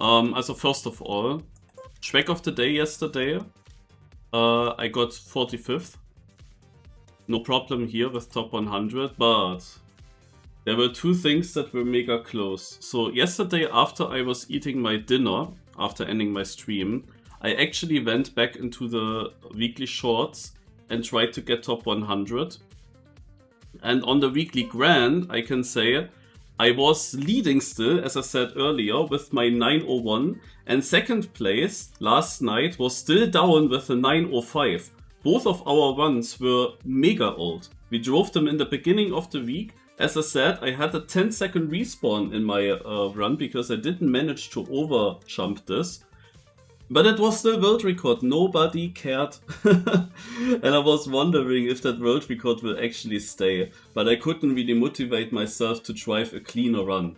Also first of all, track of the day yesterday, I got 45th. No problem here with top 100, but there were two things that were mega close. So yesterday after I was eating my dinner, after ending my stream, I actually went back into the weekly shorts and tried to get top 100. And on the weekly grand, I can say I was leading still, as I said earlier, with my 901, and second place last night was still down with a 905. Both of our runs were mega old. We drove them in the beginning of the week. As I said, I had a 10-second respawn in my run because I didn't manage to over jump this. But it was still world record, nobody cared. And I was wondering if that world record will actually stay. But I couldn't really motivate myself to drive a cleaner run.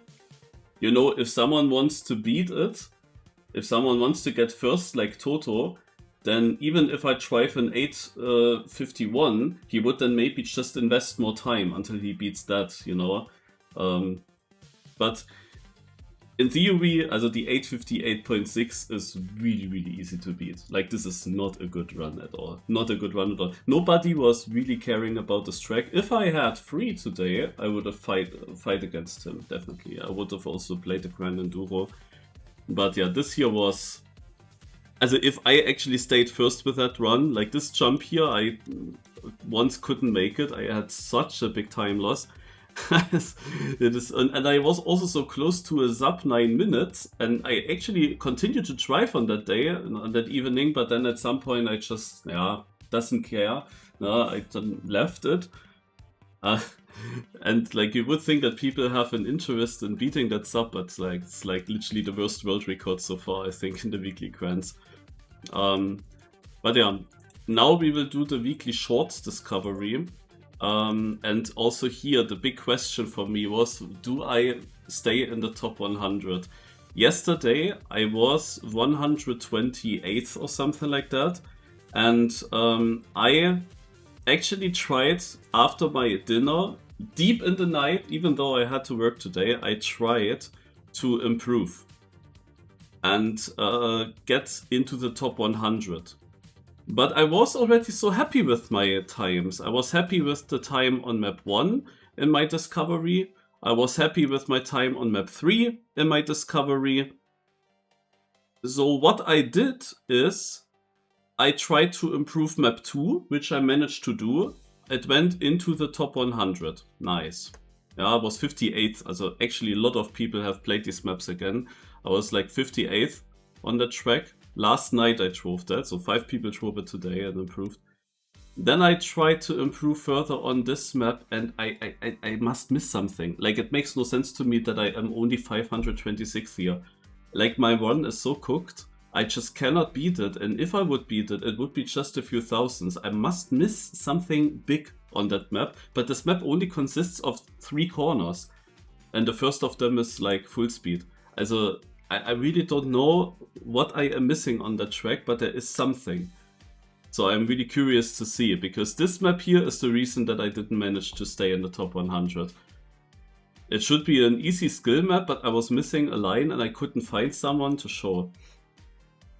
You know, if someone wants to beat it, if someone wants to get first like Toto, then even if I drive an 851, he would then maybe just invest more time until he beats that, you know. But in theory, also the 858.6 is really, really easy to beat. Like, this is not a good run at all. Not a good run at all. Nobody was really caring about this track. If I had free today, I would have fight against him, definitely. I would have also played the Grand Enduro. But yeah, this here was... Also, if I actually stayed first with that run, like this jump here, I once couldn't make it. I had such a big time loss. And I was also so close to a sub 9 minutes, and I actually continued to drive on that day, on that evening, but then at some point I just, doesn't care. I then left it. And like, you would think that people have an interest in beating that sub, but like, it's like literally the worst world record so far, I think, in the weekly grands. But yeah, now we will do the weekly shorts discovery. And also here, the big question for me was, do I stay in the top 100? Yesterday, I was 128th or something like that. And I actually tried, after my dinner, deep in the night, even though I had to work today, I tried to improve and get into the top 100. But I was already so happy with my times. I was happy with the time on map 1 in my discovery. I was happy with my time on map 3 in my discovery. So what I did is I tried to improve map 2, which I managed to do. It went into the top 100. Nice. Yeah, I was 58th. Also actually a lot of people have played these maps again. I was like 58th on the track. Last night I drove that, so 5 people drove it today and improved. Then I tried to improve further on this map, and I must miss something. Like, it makes no sense to me that I am only 526 here. Like, my run is so cooked, I just cannot beat it, and if I would beat it, it would be just a few thousands. I must miss something big on that map, but this map only consists of 3 corners, and the first of them is like full speed. Also, I really don't know what I am missing on that track, but there is something. So I'm really curious to see, because this map here is the reason that I didn't manage to stay in the top 100. It should be an easy skill map, but I was missing a line and I couldn't find someone to show.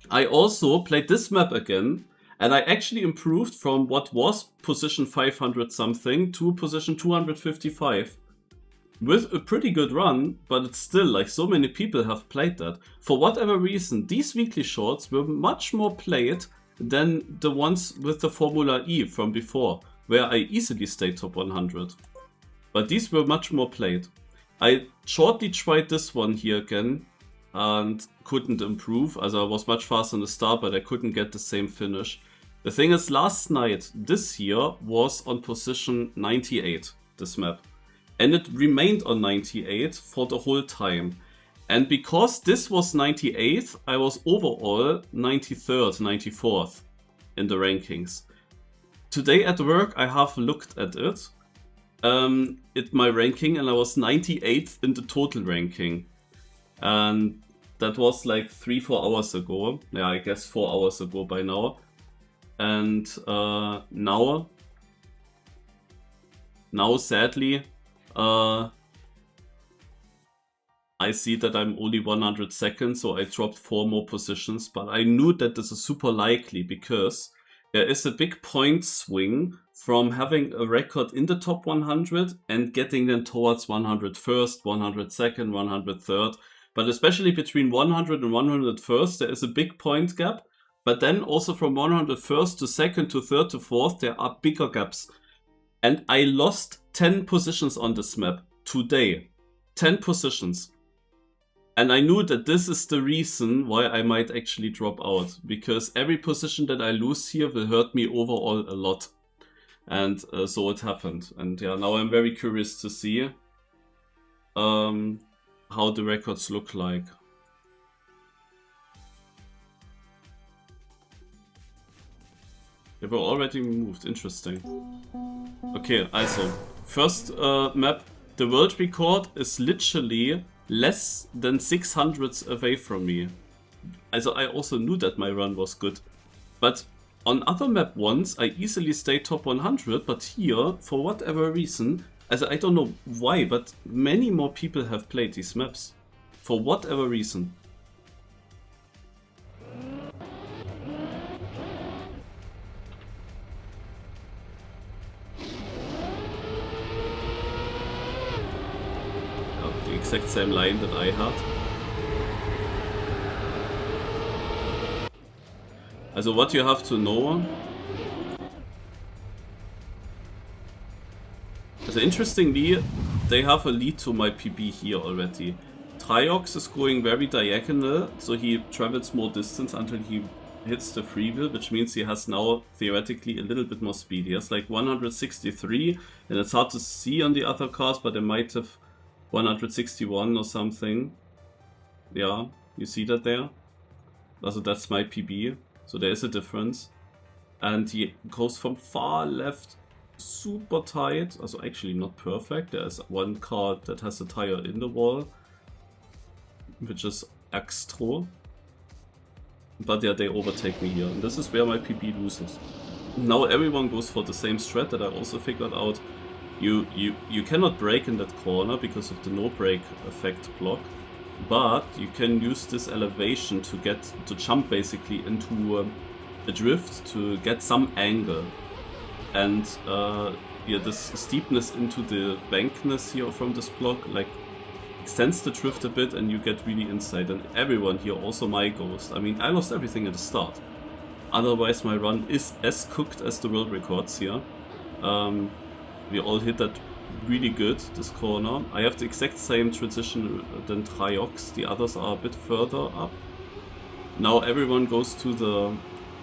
I also played this map again, and I actually improved from what was position 500 something to position 255. With a pretty good run, but it's still like so many people have played that. For whatever reason, these weekly shorts were much more played than the ones with the Formula E from before, where I easily stayed top 100. But these were much more played. I shortly tried this one here again and couldn't improve, as I was much faster in the start, but I couldn't get the same finish. The thing is, last night, this here was on position 98, this map. And it remained on 98 for the whole time. And because this was 98th, I was overall 93rd, 94th in the rankings. Today at work, I have looked at it, my ranking, and I was 98th in the total ranking. And that was like 3-4 hours ago. Yeah, I guess 4 hours ago by now. And now sadly, I I see that I'm only 102nd, so I dropped 4 more positions, but I knew that this is super likely because there is a big point swing from having a record in the top 100 and getting them towards 101st, 102nd, 103rd. But especially between 100 and 101st, there is a big point gap. But then also from 101st to 2nd to 3rd to 4th, there are bigger gaps. And I lost 10 positions on this map today. 10 positions. And I knew that this is the reason why I might actually drop out. Because every position that I lose here will hurt me overall a lot. And so it happened. And yeah, now I'm very curious to see how the records look like. They were already moved. Interesting. Okay, also, first map. The world record is literally less than 600ths away from me. Also, I also knew that my run was good. But on other map ones, I easily stayed top 100. But here, for whatever reason, also I don't know why, but many more people have played these maps. For whatever reason. Exact same line that I had. Also what you have to know. So interestingly, they have a lead to my PB here already. Triox is going very diagonal, so he travels more distance until he hits the freewheel, which means he has now theoretically a little bit more speed. He has like 163, and it's hard to see on the other cars, but they might have 161 or something. Yeah, you see that there? Also that's my PB, so there is a difference. And he goes from far left super tight, also actually not perfect. There is one car that has a tire in the wall, which is extra. But yeah, they overtake me here, and this is where my PB loses. Now everyone goes for the same strat that I also figured out. You cannot brake in that corner because of the no brake effect block, but you can use this elevation to jump basically into a drift to get some angle, and yeah, this steepness into the bankness here from this block like extends the drift a bit, and you get really inside. And everyone here, also my ghost. I mean, I lost everything at the start. Otherwise, my run is as cooked as the world records here. We all hit that really good, this corner. I have the exact same transition than Triox, the others are a bit further up. Now everyone goes to the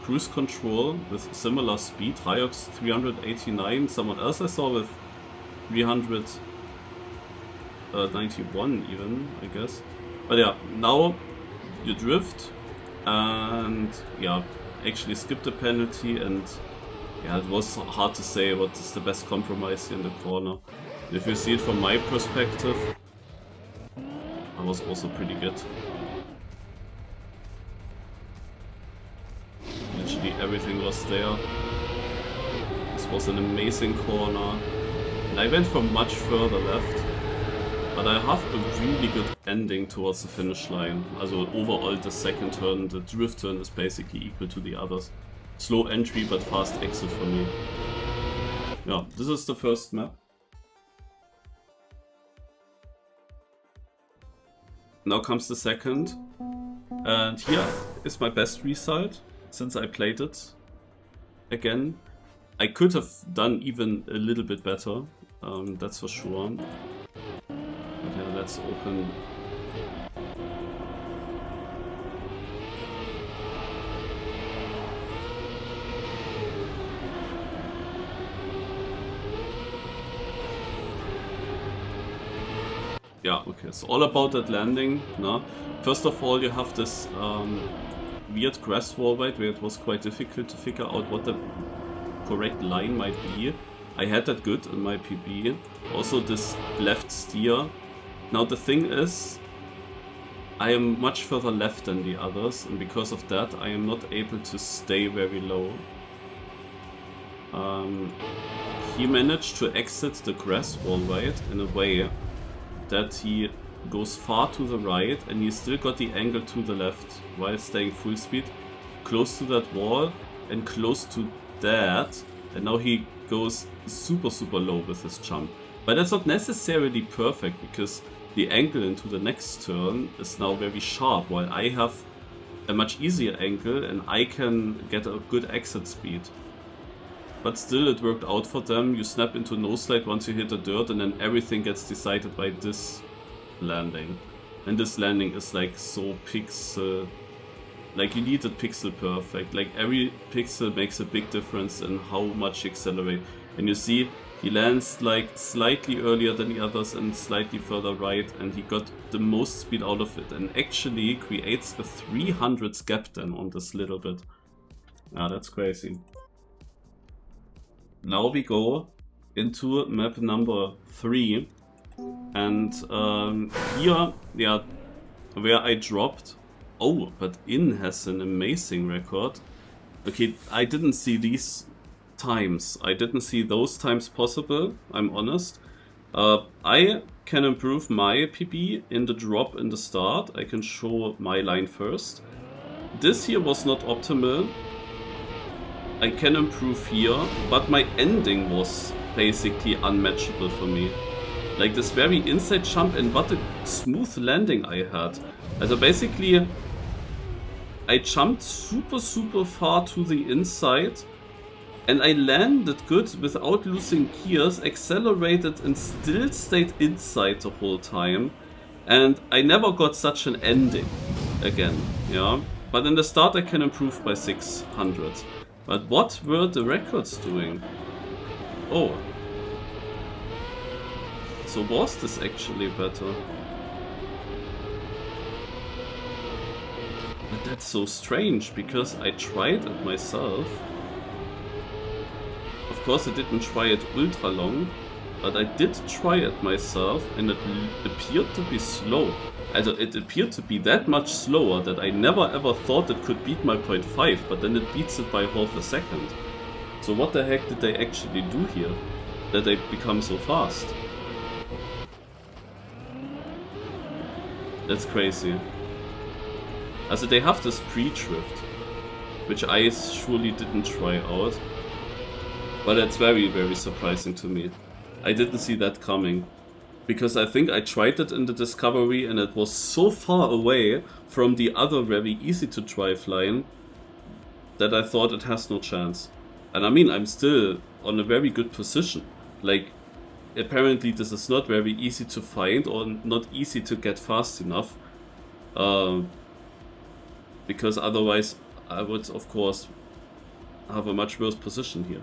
cruise control with similar speed. Triox 389, someone else I saw with 391 even, I guess. But yeah, now you drift and yeah, actually skip the penalty, and yeah, it was hard to say what is the best compromise here in the corner. If you see it from my perspective, I was also pretty good. Literally everything was there. This was an amazing corner. And I went from much further left. But I have a really good ending towards the finish line. Also overall the second turn, the drift turn is basically equal to the others. Slow entry but fast exit for me. Yeah, this is the first map. Now comes the second. And here is my best result since I played it again. I could have done even a little bit better, that's for sure. But yeah, let's open. Yeah, okay, it's all about that landing. No? First of all, you have this weird grass wall where it was quite difficult to figure out what the correct line might be. I had that good in my PB. Also this left steer. Now the thing is, I am much further left than the others, and because of that I am not able to stay very low. He managed to exit the grass wall right in a way that he goes far to the right, and he still got the angle to the left while staying full speed, close to that wall and close to that, and now he goes super low with his jump. But that's not necessarily perfect, because the angle into the next turn is now very sharp, while I have a much easier angle and I can get a good exit speed. But still, it worked out for them. You snap into no slide once you hit the dirt, and then everything gets decided by this landing. And this landing is like so pixel... Like, you need it pixel perfect. Like, every pixel makes a big difference in how much you accelerate. And you see, he lands like slightly earlier than the others and slightly further right, and he got the most speed out of it, and actually creates a 300 gap then on this little bit. Ah, that's crazy. Now we go into map number 3, and here, yeah, where I dropped. Oh, but In has an amazing record. Okay, I didn't see these times. I didn't see those times possible, I'm honest. I can improve my PB in the drop in the start. I can show my line first. This here was not optimal. I can improve here, but my ending was basically unmatchable for me. Like this very inside jump, and what a smooth landing I had. Also basically, I jumped super far to the inside, and I landed good without losing gears, accelerated and still stayed inside the whole time. And I never got such an ending again, yeah. But in the start I can improve by 600. But what were the records doing? Oh. So was this actually better? But that's so strange, because I tried it myself. Of course I didn't try it ultra long, but I did try it myself, and it appeared to be slow. It appeared to be that much slower that I never ever thought it could beat my 0.5, but then it beats it by half a second. So what the heck did they actually do here, that they become so fast? That's crazy. Also they have this pre-drift, which I surely didn't try out. But that's very surprising to me. I didn't see that coming. Because I think I tried it in the Discovery and it was so far away from the other very easy to drive line that I thought it has no chance. And I mean, I'm still on a very good position. Like, apparently this is not very easy to find or not easy to get fast enough. Because otherwise I would, of course, have a much worse position here.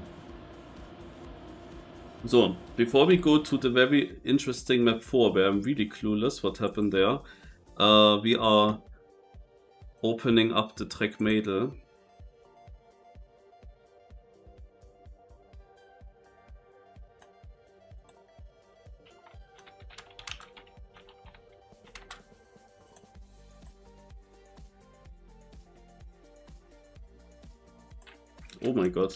So, before we go to the very interesting map 4, where I'm really clueless what happened there, we are opening up the track Mädel. Oh my god.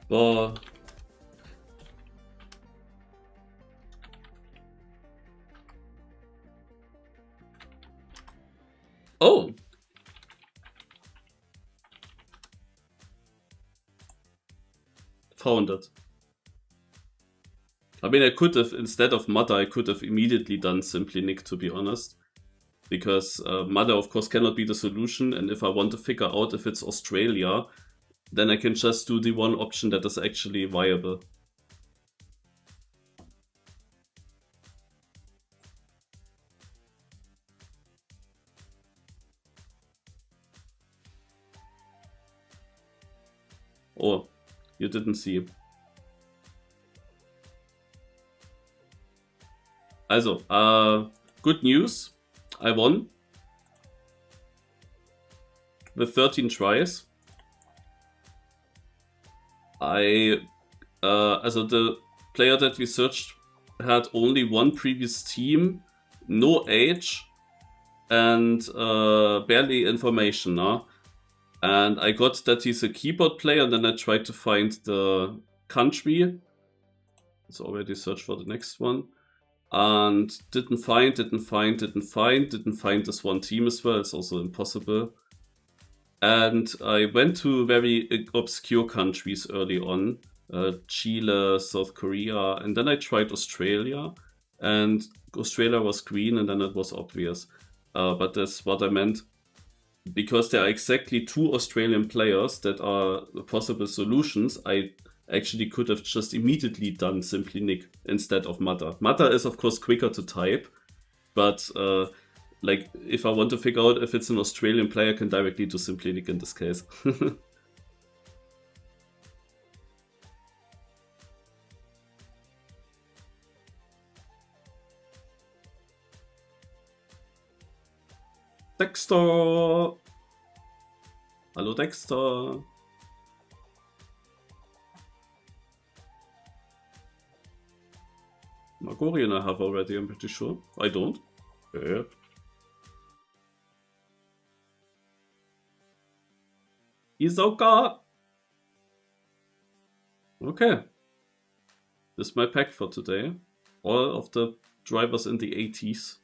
Boah. Oh! Found it. I mean, I could have, instead of Mother, I could have immediately done Simply Nick, to be honest. Because Mother, of course, cannot be the solution, and if I want to figure out if it's Australia, then I can just do the one option that is actually viable. Oh, you didn't see. Also, good news. I won. With 13 tries. Also the player that we searched had only one previous team, no age, and barely information, huh? And I got that he's a keyboard player, and then I tried to find the country. Let's already search for the next one. And didn't find this one team as well. It's also impossible. And I went to very obscure countries early on. Chile, South Korea, and then I tried Australia. And Australia was green, and then it was obvious. But that's what I meant. Because there are exactly 2 Australian players that are possible solutions, I actually could have just immediately done Simply Nick instead of Mata. Mata is of course quicker to type, but like if I want to figure out if it's an Australian player, I can directly do Simply Nick in this case. Dexter! Hallo Dexter! Magorian I have already, I'm pretty sure. I don't. Yeah. Isoka! Okay. This is my pack for today. All of the drivers in the 80s.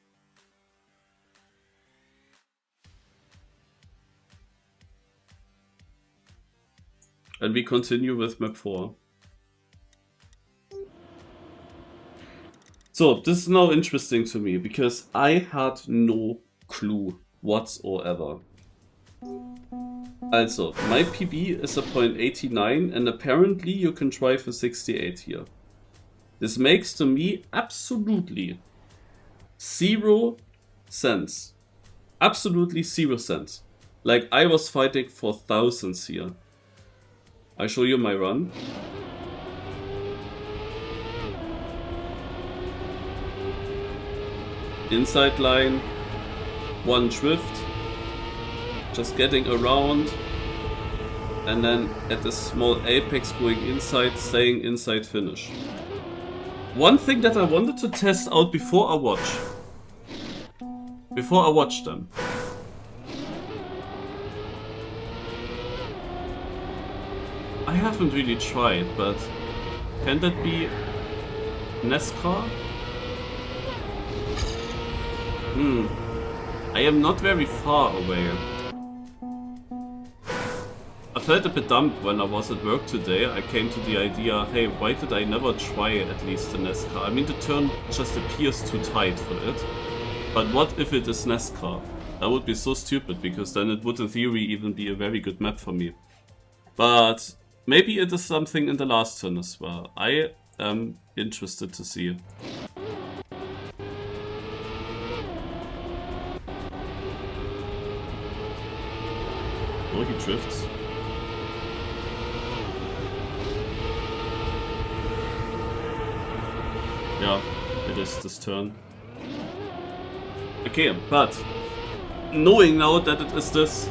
And we continue with map 4. So, this is now interesting to me, because I had no clue whatsoever. Also, my PB is a .89, and apparently you can drive a 68 here. This makes to me absolutely 0 sense. Absolutely 0 sense. Like, I was fighting for thousands here. I show you my run. Inside line, 1 drift, just getting around, and then at the small apex going inside, staying inside finish. One thing that I wanted to test out before I watch them. I haven't really tried, but can that be NASCAR? I am not very far away. I felt a bit dumb when I was at work today. I came to the idea, hey, why did I never try at least a NASCAR? I mean, the turn just appears too tight for it. But what if it is NASCAR? That would be so stupid, because then it would in theory even be a very good map for me. But maybe it is something in the last turn as well. I am interested to see. Oh, he drifts. Yeah, it is this turn. Okay, but knowing now that it is this,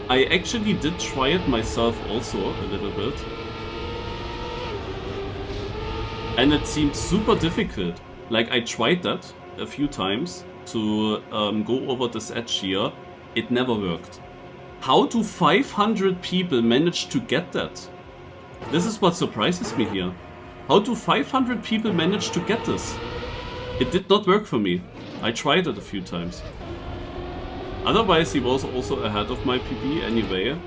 I actually did try it myself also a little bit. And it seemed super difficult. Like, I tried that a few times to go over this edge here. It never worked. How do 500 people manage to get that? This is what surprises me here. How do 500 people manage to get this? It did not work for me. I tried it a few times. Otherwise, he was also ahead of my PB anyway.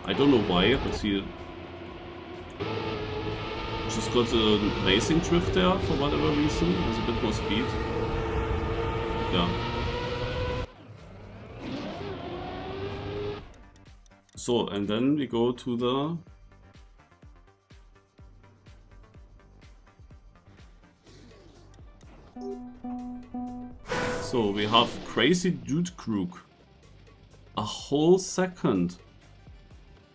I don't know why, but he just got an amazing drift there for whatever reason. There's a bit more speed. Yeah. So, and then we go to the... So, we have Crazy Dude Crook. A whole second.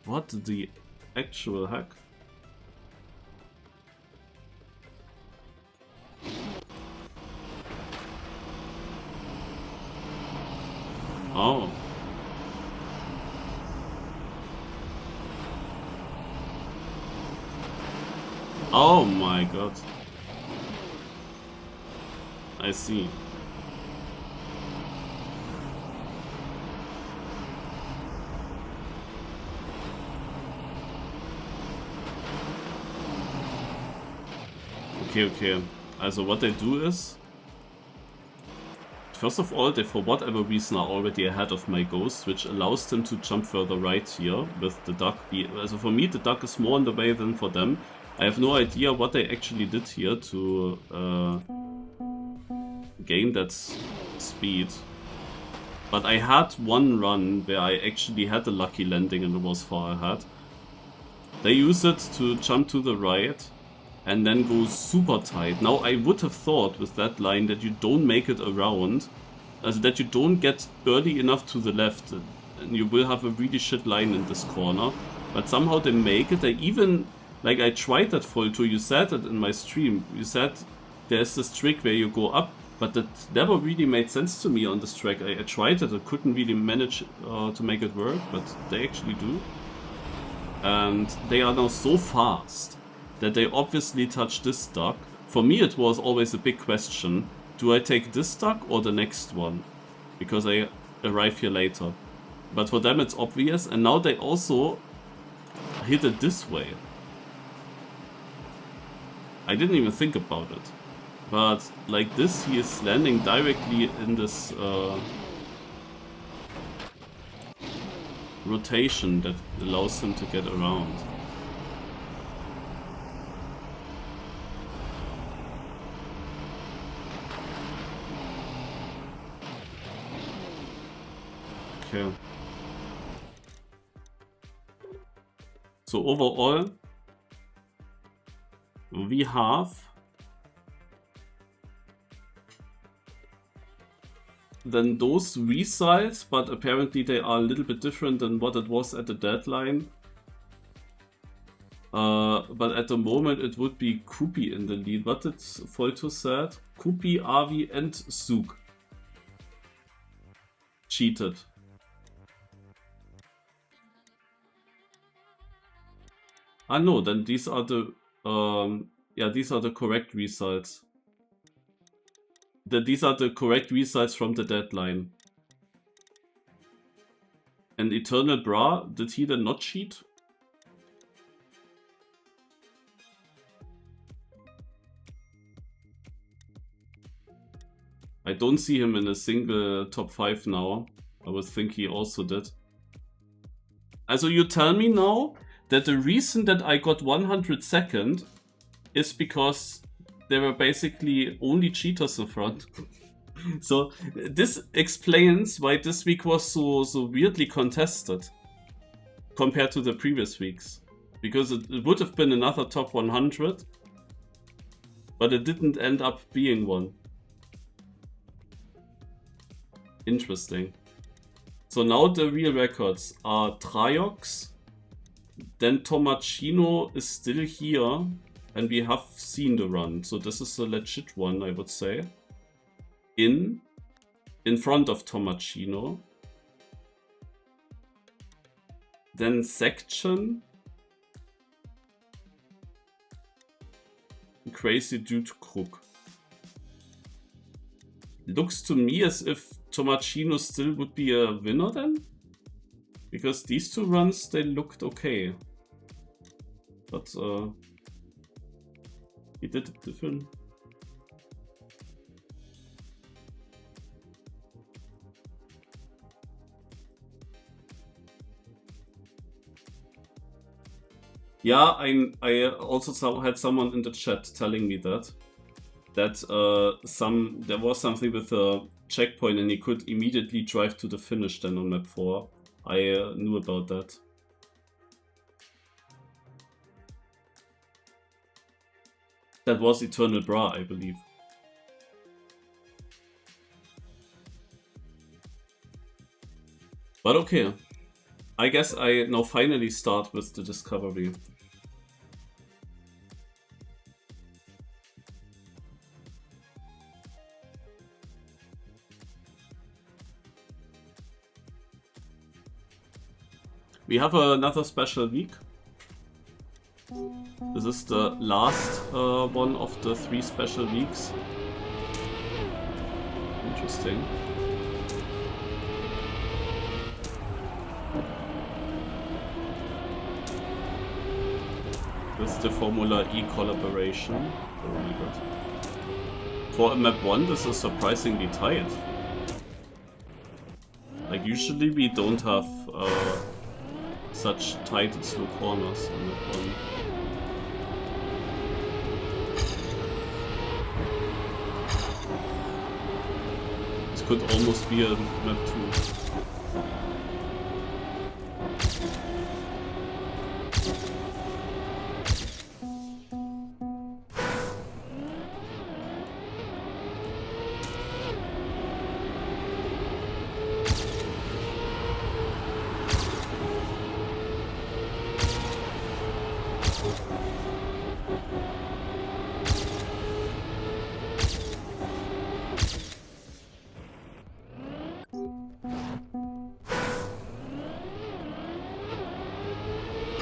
What the actual heck? Oh. Oh my god. I see. Okay. Also what they do is, first of all, they for whatever reason are already ahead of my ghost, which allows them to jump further right here with the duck. Also for me, the duck is more in the way than for them. I have no idea what they actually did here to gain that speed. But I had one run where I actually had a lucky landing and it was far ahead. They use it to jump to the right and then go super tight. Now I would have thought with that line that you don't make it around, that you don't get early enough to the left, and you will have a really shit line in this corner. But somehow they make it. They even, like, I tried that foil too, you said it in my stream, you said there's this trick where you go up, but that never really made sense to me on this track. I tried it, I couldn't really manage to make it work, but they actually do. And they are now so fast that they obviously touch this duck. For me it was always a big question, do I take this duck or the next one? Because I arrive here later. But for them it's obvious, and now they also hit it this way. I didn't even think about it. But like this, he is landing directly in this rotation that allows him to get around. Okay. So overall, we have then those results, but apparently they are a little bit different than what it was at the deadline. But at the moment it would be Kupi in the lead. What did Folto said? Kupi, Avi and Zug cheated. Ah no, then these are the these are the correct results. These are the correct results from the deadline. And Eternal Bra, did he then not cheat? I don't see him in a single top 5 now. I would think he also did. Also you tell me now that the reason that I got 102nd is because there were basically only cheaters in front. So this explains why this week was so weirdly contested compared to the previous weeks. Because it would have been another top 100, but it didn't end up being one. Interesting. So now the real records are Triox, then Tomacino is still here, and we have seen the run. So this is a legit one, I would say. In front of Tomacino. Then Section. Crazy Dude Crook. Looks to me as if Tomacino still would be a winner then? Because these two runs, they looked okay. But he did it different. Yeah, I also had someone in the chat telling me that there was something with a checkpoint and he could immediately drive to the finish then on map 4. I knew about that. That was Eternal Bra, I believe. But okay. I guess I now finally start with the discovery. We have another special week. This is the last one of the 3 special weeks. Interesting. With the Formula E collaboration. Really good. For a map 1, this is surprisingly tight. Like, usually we don't have such tight and slow corners on map 1. This could almost be a map 2.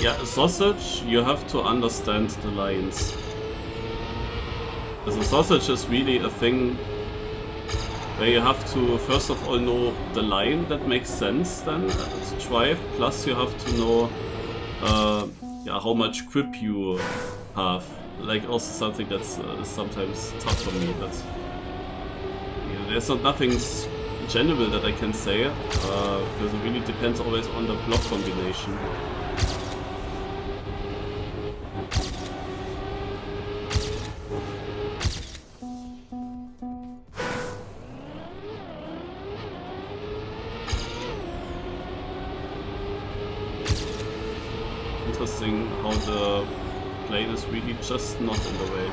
Yeah, sausage, you have to understand the lines. The sausage is really a thing where you have to first of all know the line that makes sense then to drive, plus you have to know yeah, how much grip you have. Like also something that's sometimes tough for me. But yeah, there's nothing general that I can say, because it really depends always on the block combination. Interesting how the plane is really just not in the way.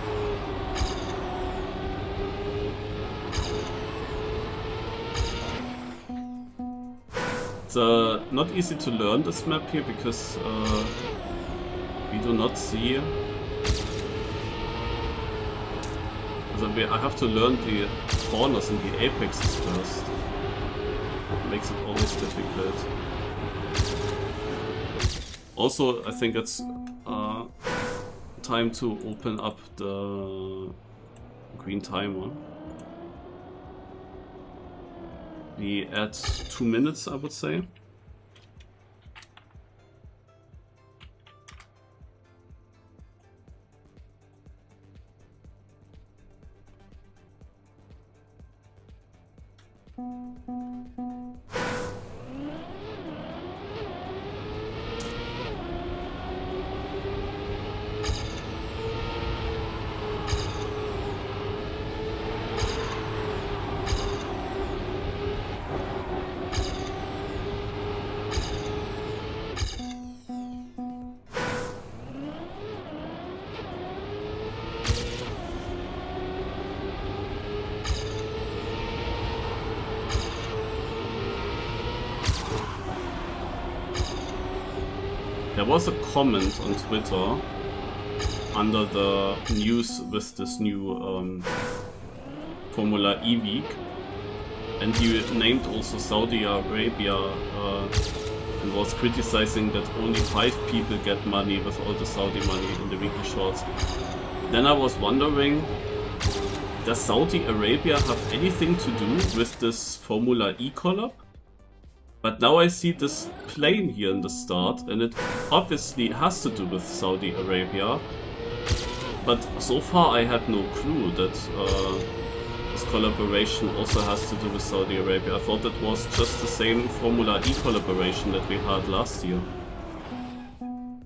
It's not easy to learn this map here because we do not see. I have to learn the corners and the apexes first. It makes it always difficult. Also, I think it's time to open up the green timer. We add 2 minutes, I would say. There was a comment on Twitter under the news with this new Formula E week, and you named also Saudi Arabia and was criticizing that only 5 people get money with all the Saudi money in the weekly shorts. Then I was wondering, does Saudi Arabia have anything to do with this Formula E collab? But now I see this plane here in the start, and it obviously has to do with Saudi Arabia. But so far I had no clue that this collaboration also has to do with Saudi Arabia. I thought it was just the same Formula E collaboration that we had last year.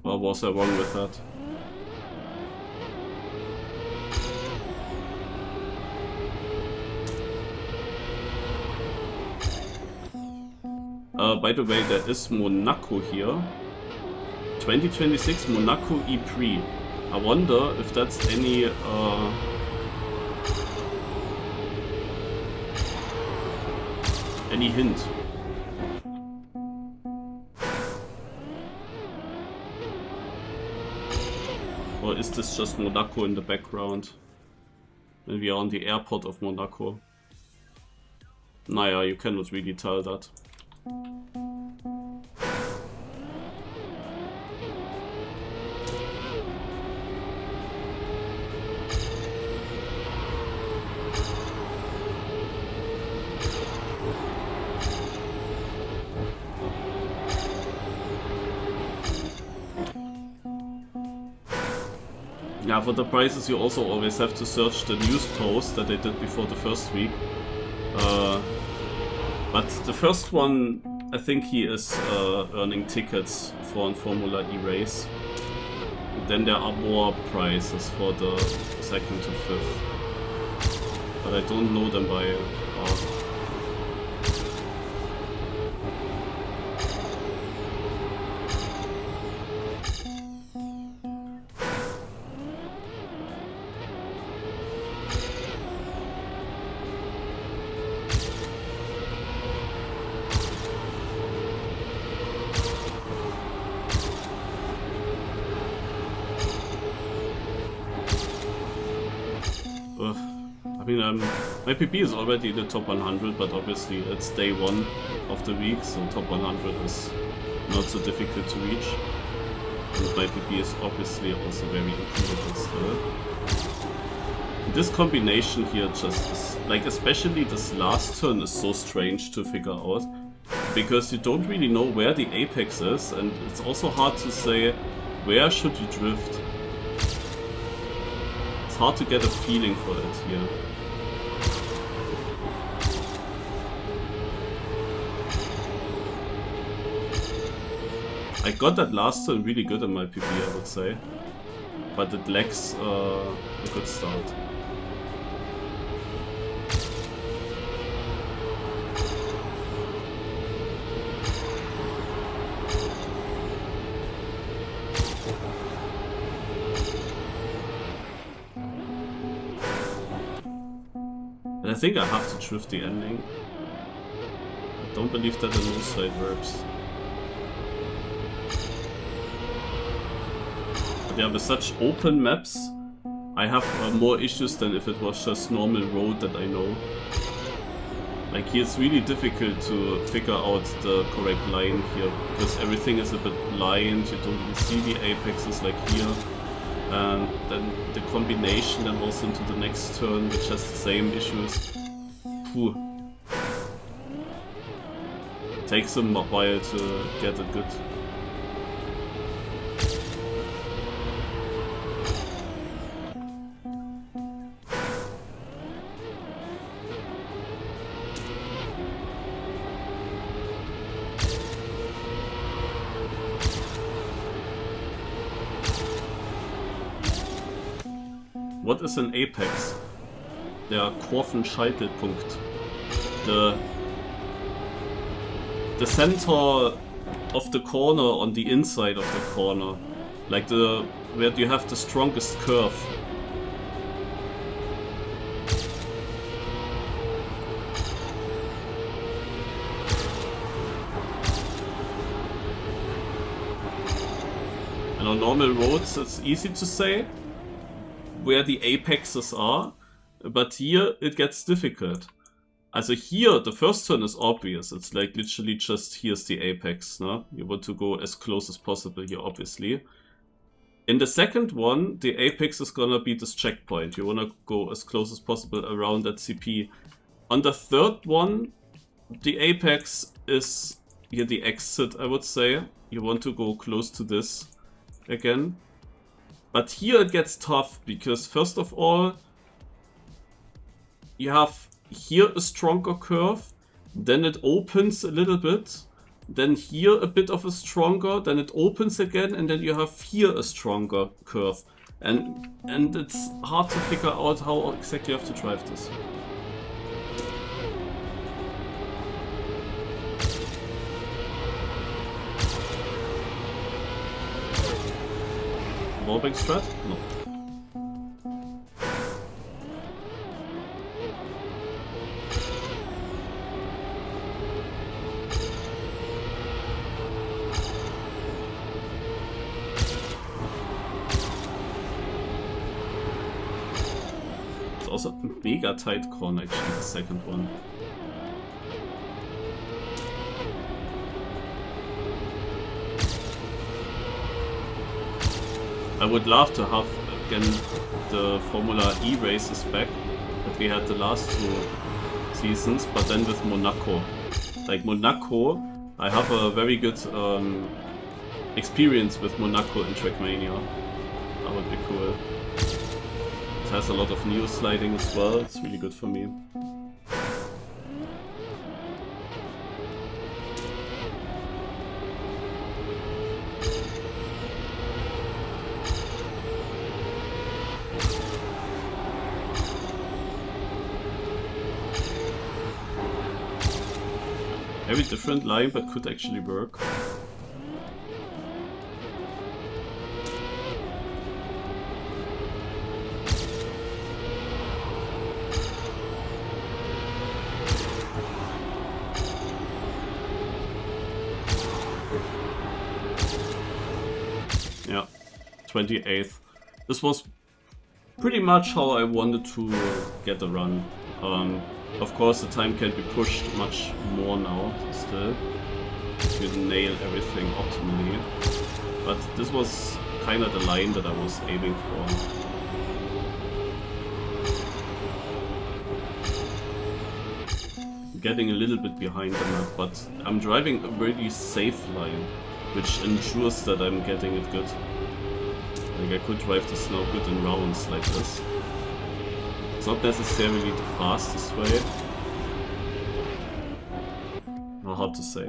Or was I wrong with that? By the way, there is Monaco here. 2026 Monaco E3. I wonder if that's any hint. Or is this just Monaco in the background? And we are on the airport of Monaco. Naja, you cannot really tell that. Yeah, for the prizes you also always have to search the news post that they did before the first week. But the first one, I think he is earning tickets for a Formula E race. Then there are more prizes for the 2nd to 5th. But I don't know them by heart. My PP is already in the top 100, but obviously it's day 1 of the week, so top 100 is not so difficult to reach. And my PP is obviously also very improvable still. This combination here just is, like, especially this last turn is so strange to figure out, because you don't really know where the apex is, and it's also hard to say where should you drift. It's hard to get a feeling for it here. I got that last turn really good in my PP, I would say, but it lacks a good start. And I think I have to drift the ending. I don't believe that the no side works. Yeah, with such open maps, I have more issues than if it was just normal road that I know. Like here it's really difficult to figure out the correct line here, because everything is a bit blind, you don't really see the apexes like here. And then the combination then also into the next turn, which has the same issues. Phew. Takes a while to get it good. What is an apex? Der Kurvenscheitelpunkt. The center of the corner on the inside of the corner. Like where you have the strongest curve. And on normal roads it's easy to say where the apexes are, but here it gets difficult. Also here, the first turn is obvious, it's like literally just here's the apex, no? You want to go as close as possible here, obviously. In the second one, the apex is gonna be this checkpoint, you wanna go as close as possible around that CP. On the third one, the apex is here the exit, I would say. You want to go close to this again. But here it gets tough, because first of all, you have here a stronger curve, then it opens a little bit, then here a bit of a stronger, then it opens again, and then you have here a stronger curve. And it's hard to figure out how exactly you have to drive this. Wallbang strat? No. It's also a mega tight corner actually, the second one. I would love to have again the Formula E races back that we had the last 2 seasons, but then with Monaco. Like Monaco, I have a very good experience with Monaco in Trackmania. That would be cool. It has a lot of neo sliding as well, it's really good for me. Very different line, but could actually work. Yeah, 28th. This was pretty much how I wanted to get the run. Of course, the time can be pushed much more now, still, if you nail everything optimally. But this was kind of the line that I was aiming for. Getting a little bit behind the map, but I'm driving a really safe line, which ensures that I'm getting it good. Like, I could drive the snow good in rounds like this. It's not necessarily the fastest way. Or hard to say.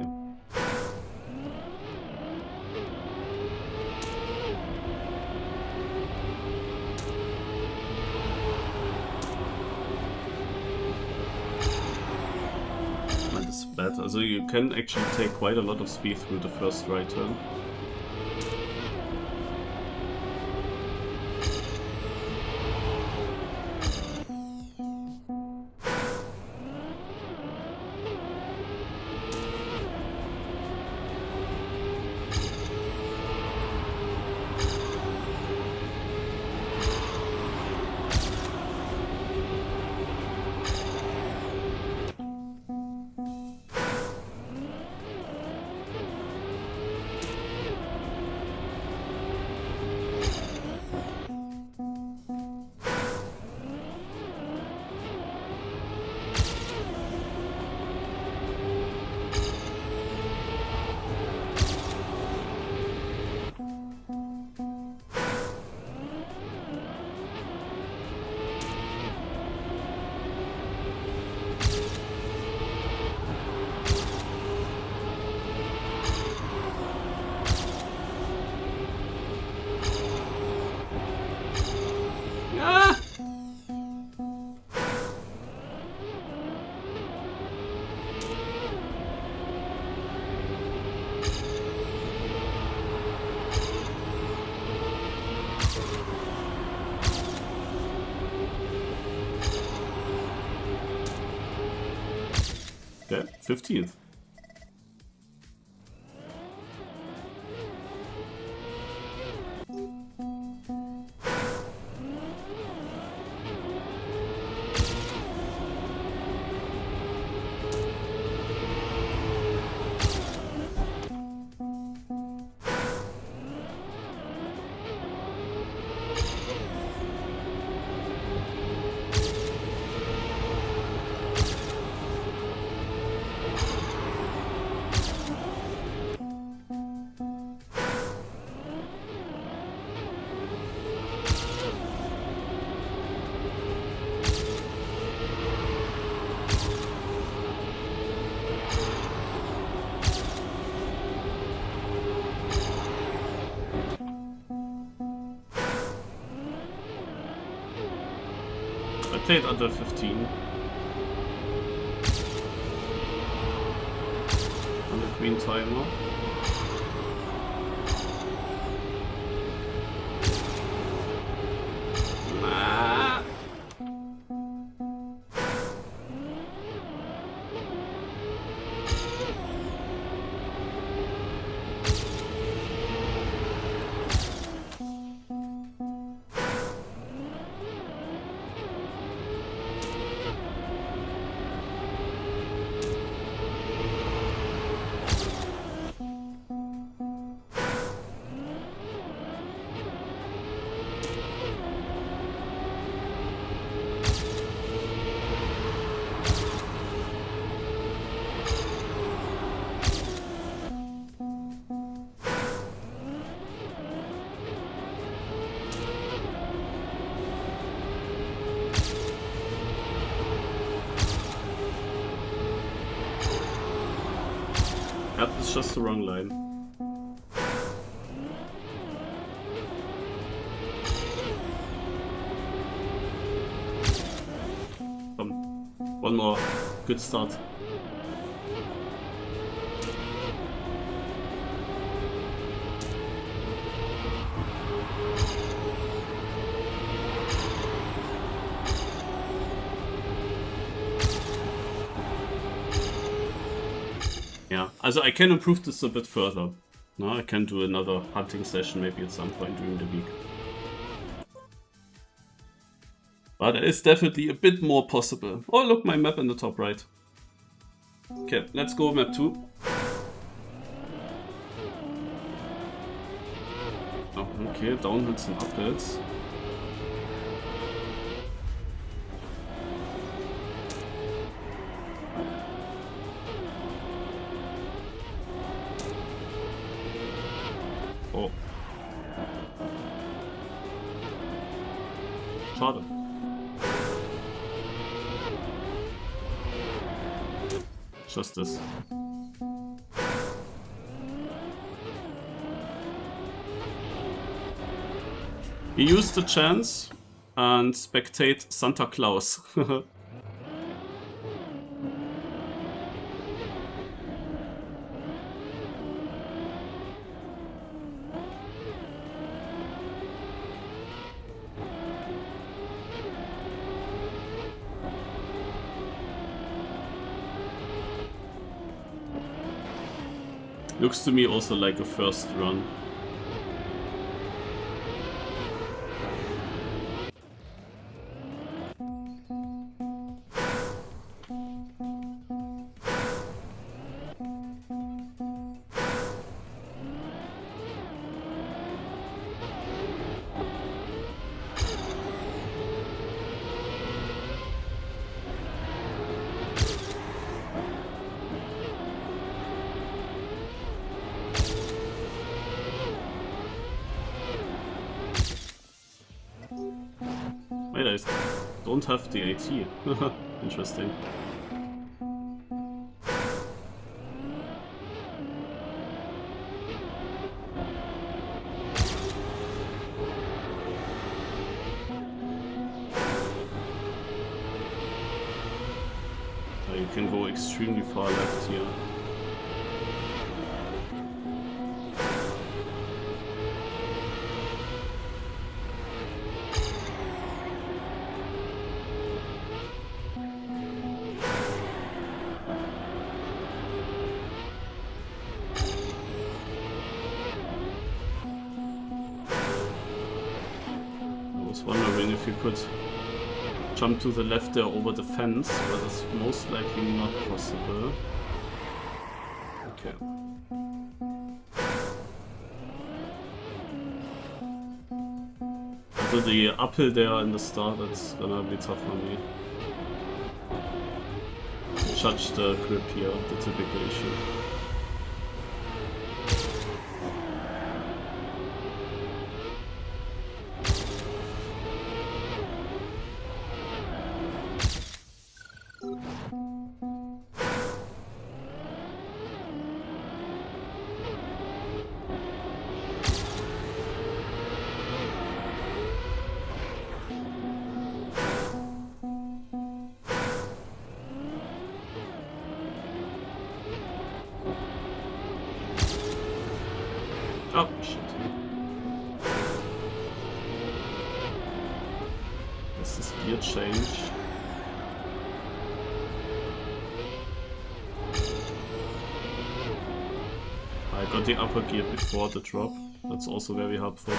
That is bad. Also you can actually take quite a lot of speed through the first right turn. Okay, 15th. I played under 15. On the green timer. Nah. Yep, it's just the wrong line. One more. Good start. Yeah, also I can improve this a bit further. No, I can do another hunting session maybe at some point during the week. But it's definitely a bit more possible. Oh, look, my map in the top right. Okay, let's go map 2. Oh, okay, downhills and uphills. Oh. Schade. Just this. We use the chance and spectate Santa Claus. Looks to me also like a first run. Wait, I don't have the AT. Interesting. You can go extremely far left here. I was wondering if you could jump to the left there over the fence, but it's most likely not possible. Okay. So the uphill there in the start, that's gonna be tough for me. Judge the grip here, the typical issue. Oh, shit. This is gear change. I got the upper gear before the drop. That's also very helpful.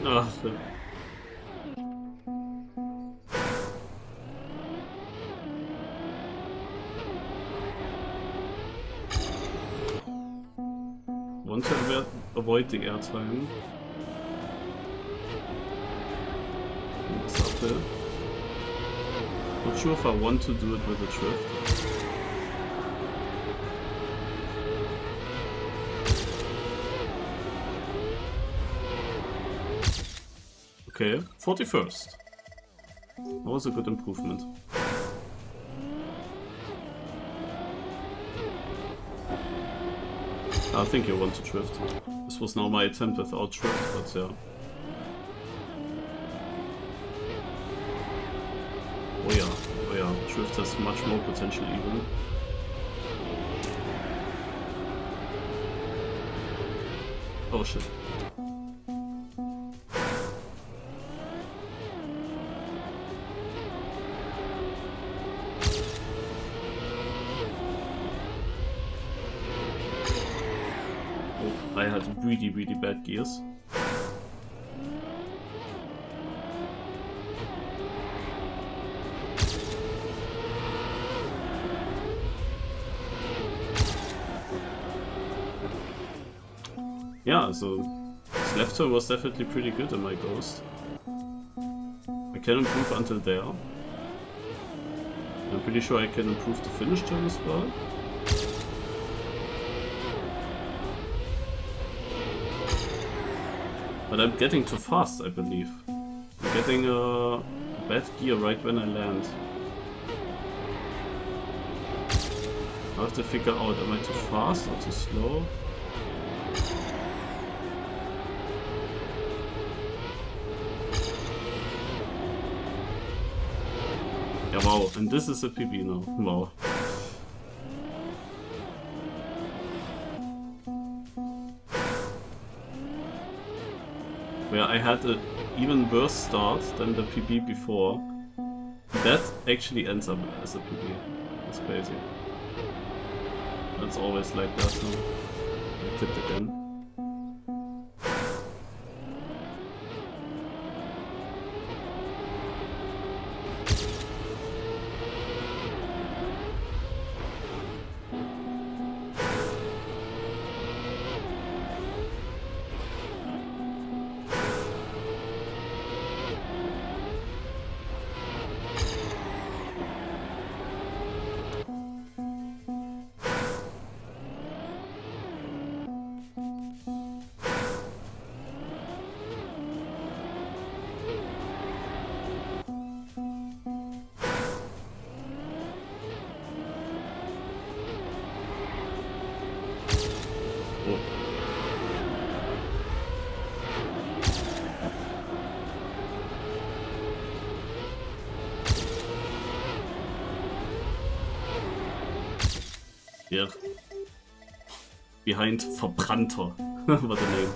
Ach, avoid the airtime. And this uphill. Not sure if I want to do it with a drift. Okay, 41st. That was a good improvement. I think you want to drift. This was now my attempt without drift, but yeah. Oh yeah, drift has much more potential even. Oh shit. I had really bad gears. Yeah, so this left turn was definitely pretty good in my Ghost. I can improve until there. I'm pretty sure I can improve the finish turn as well. But I'm getting too fast, I believe. I'm getting a bad gear right when I land. I have to figure out, am I too fast or too slow? Yeah, wow, and this is a PB now. Wow. Where I had an even worse start than the PB before. That actually ends up as a PB. That's crazy. That's always like that now. I tipped again. Here. Behind Verbrannter. What a name.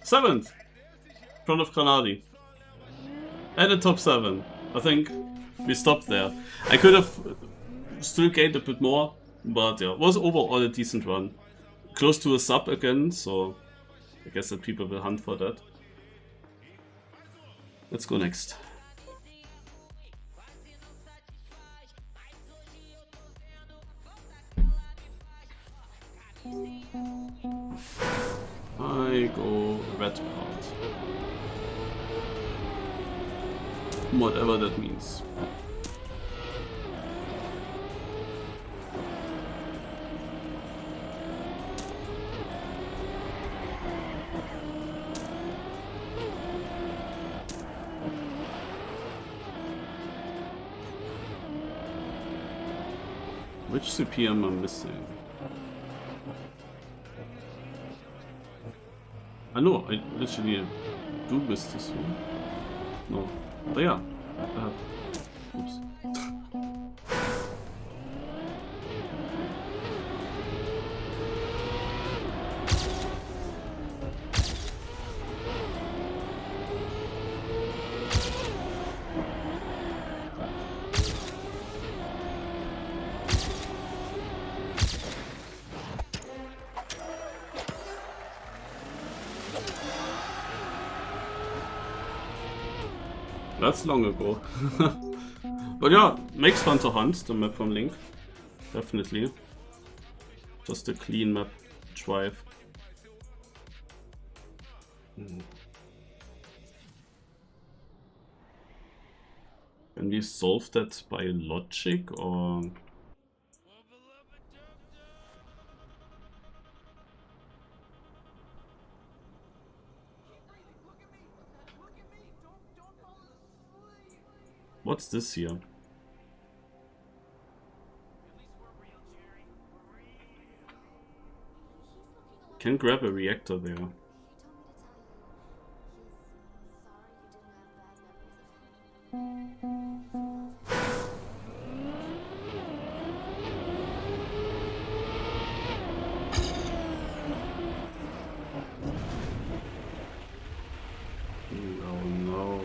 Seventh, in front of Granadi. And the top 7. I think we stopped there. I could have still gained a bit more, but yeah, it was overall a decent run. Close to a sub again, so I guess that people will hunt for that. Let's go next. I go red part. Whatever that means. Which CP am I missing? I know, I literally do miss this one. No. But yeah. Oops. That's long ago. But yeah, makes fun to hunt, the map from Link. Definitely. Just a clean map drive. Can we solve that by logic or... What's this here? Can grab a reactor there. Oh no.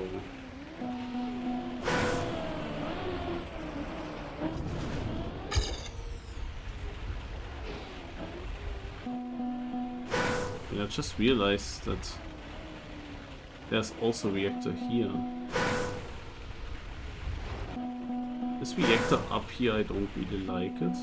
I just realized that there's also a reactor here. This reactor up here, I don't really like it.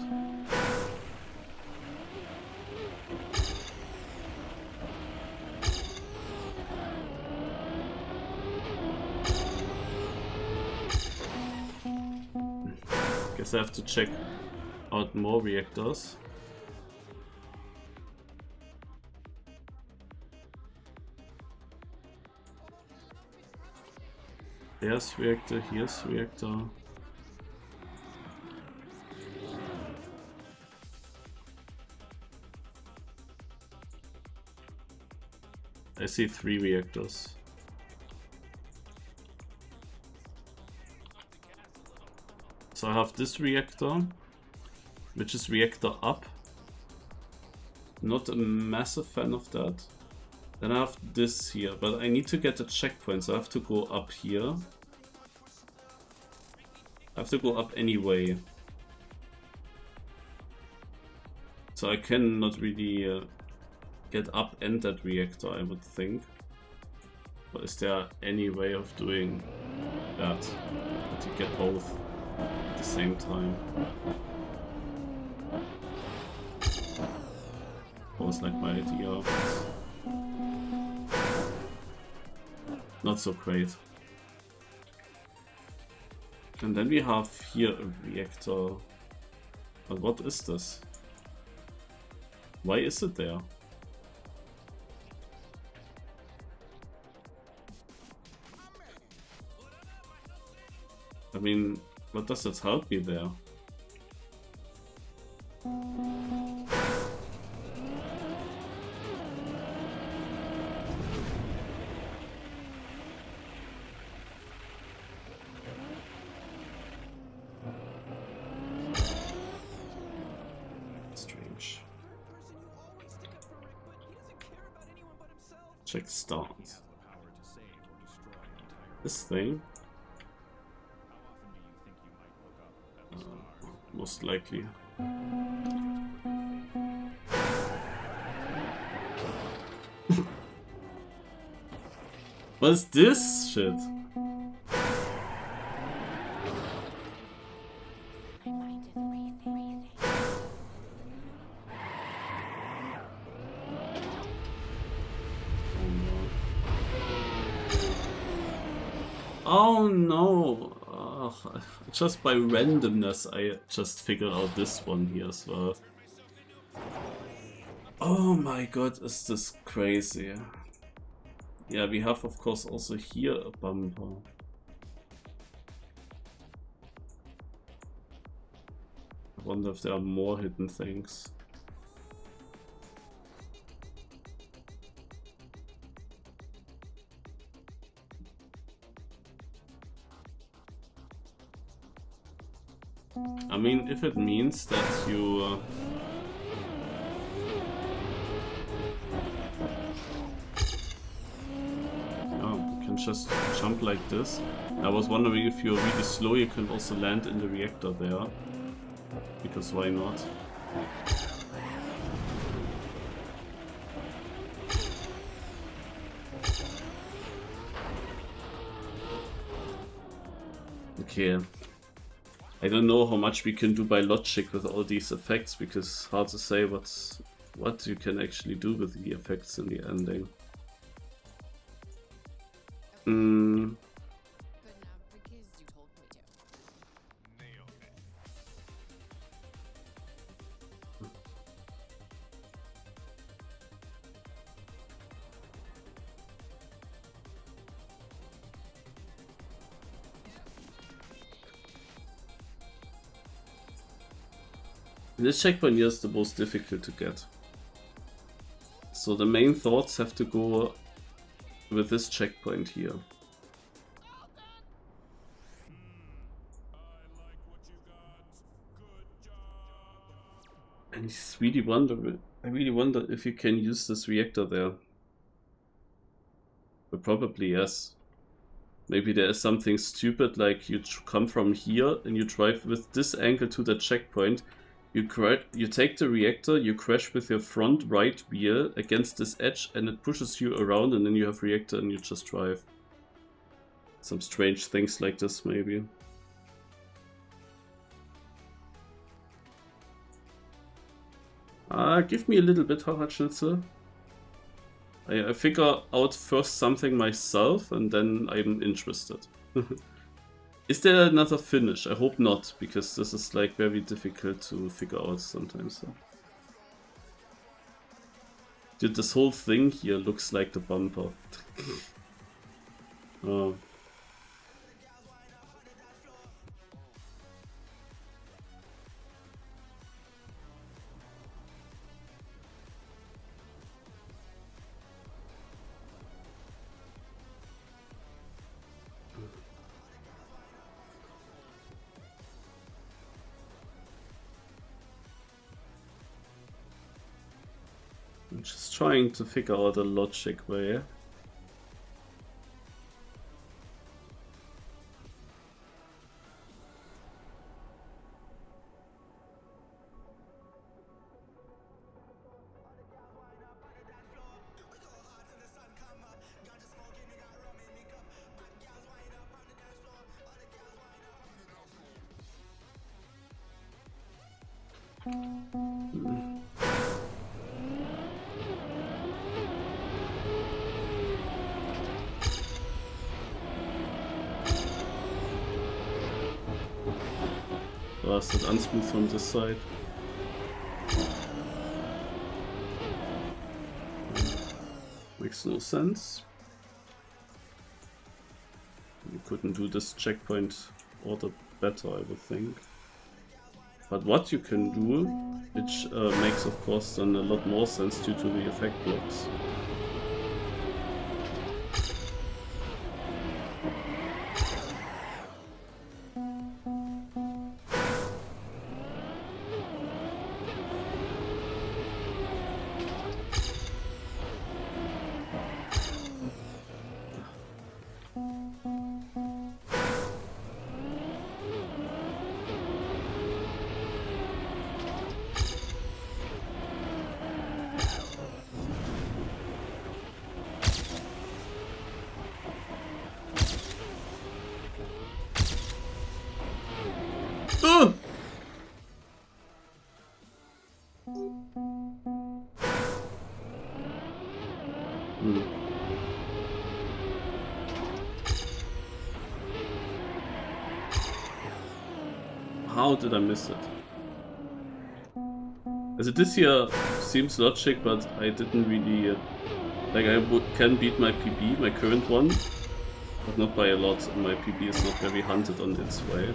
Guess I have to check out more reactors. There's reactor, here's reactor. I see 3 reactors. So I have this reactor, which is reactor up. Not a massive fan of that. Then I have this here, but I need to get a checkpoint, so I have to go up here. I have to go up anyway. So I cannot really get up and that reactor, I would think. But is there any way of doing that? To get both at the same time? That was like my idea. Not so great. And then we have here a reactor. But what is this? Why is it there? I mean, what does it help me there? Strange. Check start. This thing? Most likely. What is this shit? Oh no! Just by randomness, I just figured out this one here as well. Oh my god, is this crazy? Yeah, we have of course also here a bumper. I wonder if there are more hidden things. I mean, if it means that you... oh, you can just jump like this. I was wondering if you're really slow, you can also land in the reactor there. Because why not? Okay. I don't know how much we can do by logic with all these effects, because hard to say what you can actually do with the effects in the ending. This checkpoint here is the most difficult to get. So the main thoughts have to go with this checkpoint here. And I really wonder if you can use this reactor there. But probably yes. Maybe there is something stupid like you come from here and you drive with this angle to the checkpoint. You take the reactor, you crash with your front right wheel against this edge and it pushes you around, and then you have reactor and you just drive. Some strange things like this maybe. Give me a little bit, Haraldschnitzel. I figure out first something myself and then I'm interested. Is there another finish? I hope not, because this is like very difficult to figure out sometimes. So. Dude, this whole thing here looks like the bumper. Oh. I'm just trying to figure out a logic way. Blasted unsmooth from this side. Makes no sense. You couldn't do this checkpoint order better, I would think. But what you can do, which makes of course then a lot more sense due to the effect blocks. How did I miss it? Also this here seems logic, but I didn't really... like I can beat my PB, my current one, but not by a lot, and my PB is not very hunted on its way.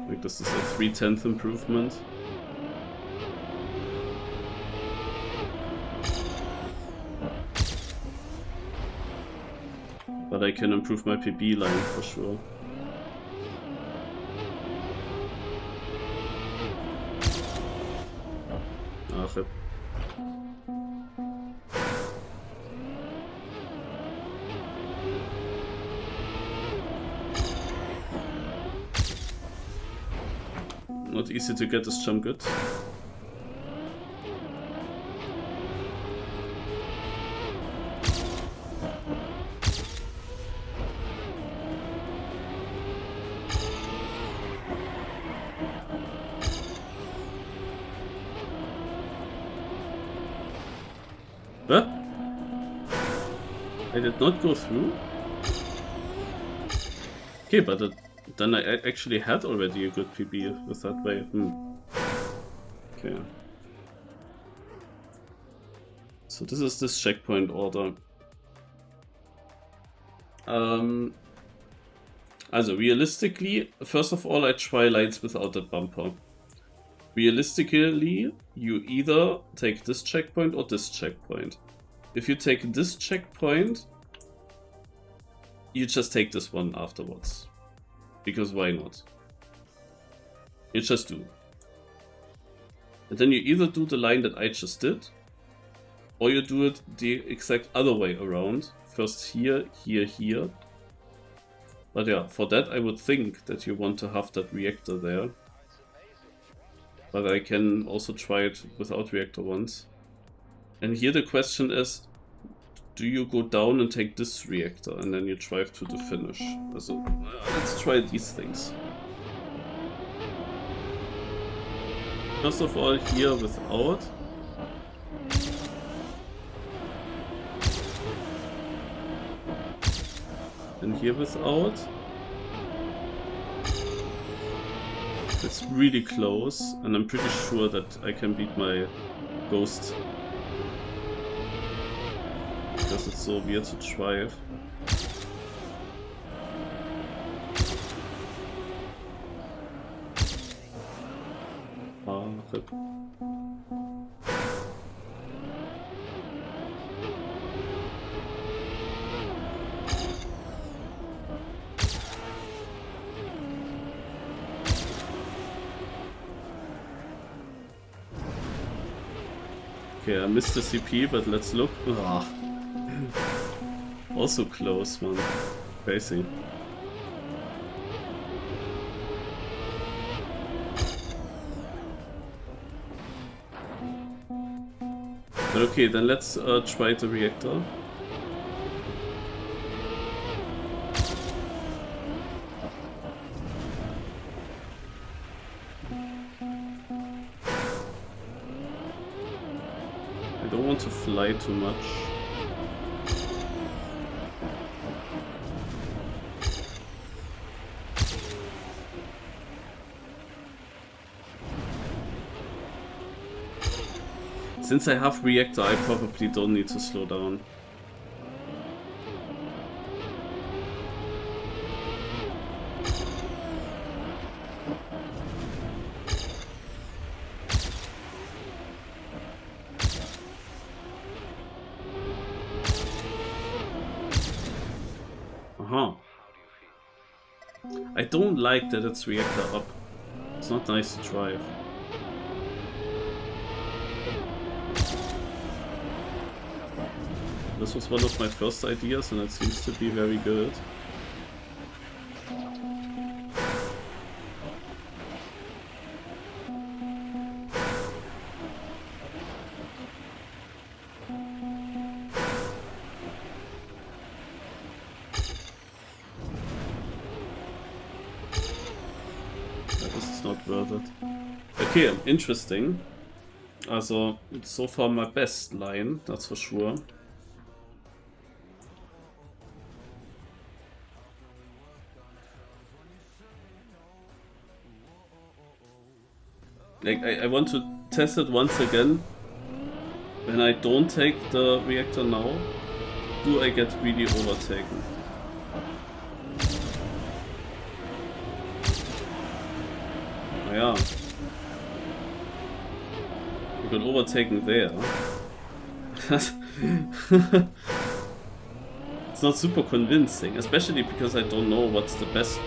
Like this is a 3/10 improvement. But I can improve my PB line for sure. Ah, rip. Not easy to get this jump good. Huh? I did not go through? Okay, but then I actually had already a good PB with that way. Okay. So this is this checkpoint order. Also realistically, first of all I try lights without that bumper. Realistically, you either take this checkpoint or this checkpoint. If you take this checkpoint, you just take this one afterwards. Because why not? You just do. And then you either do the line that I just did, or you do it the exact other way around. First here, here, here. But yeah, for that I would think that you want to have that reactor there. But I can also try it without reactor once. And here the question is, do you go down and take this reactor and then you drive to the finish? So let's try these things. First of all, here without. And here without. It's really close, and I'm pretty sure that I can beat my ghost. Because it's so weird to drive. Ah, rip. Okay, I missed the CP, but let's look. Ah. Also close, man. Crazy. But okay, then let's try the reactor. I don't want to fly too much. Since I have reactor, I probably don't need to slow down. Aha. I don't like that it's reactor up. It's not nice to drive. This was one of my first ideas and it seems to be very good. This is not worth it. Okay, interesting. Also, it's so far my best line, that's for sure. Like, I want to test it once again. When I don't take the reactor now, do I get really overtaken? Oh yeah. I got overtaken there. It's not super convincing, especially because I don't know what's the best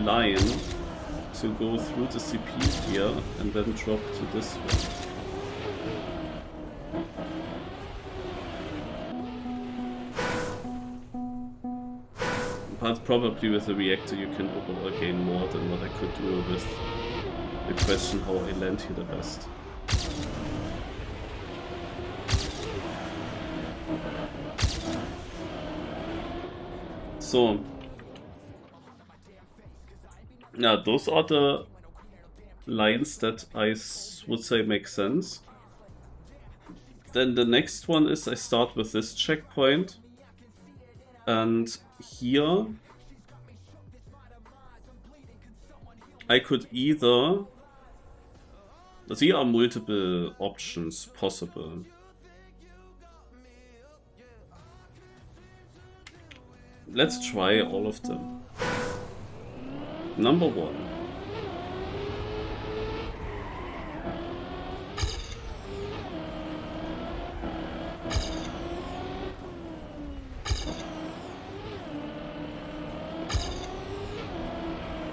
line to go through the CP here and then drop to this one. But probably with the reactor you can overall gain more than what I could do with the question how I land here the best. So, yeah, those are the lines that I would say make sense. Then the next one is I start with this checkpoint, and here I could either... There are multiple options possible. Let's try all of them. Number one.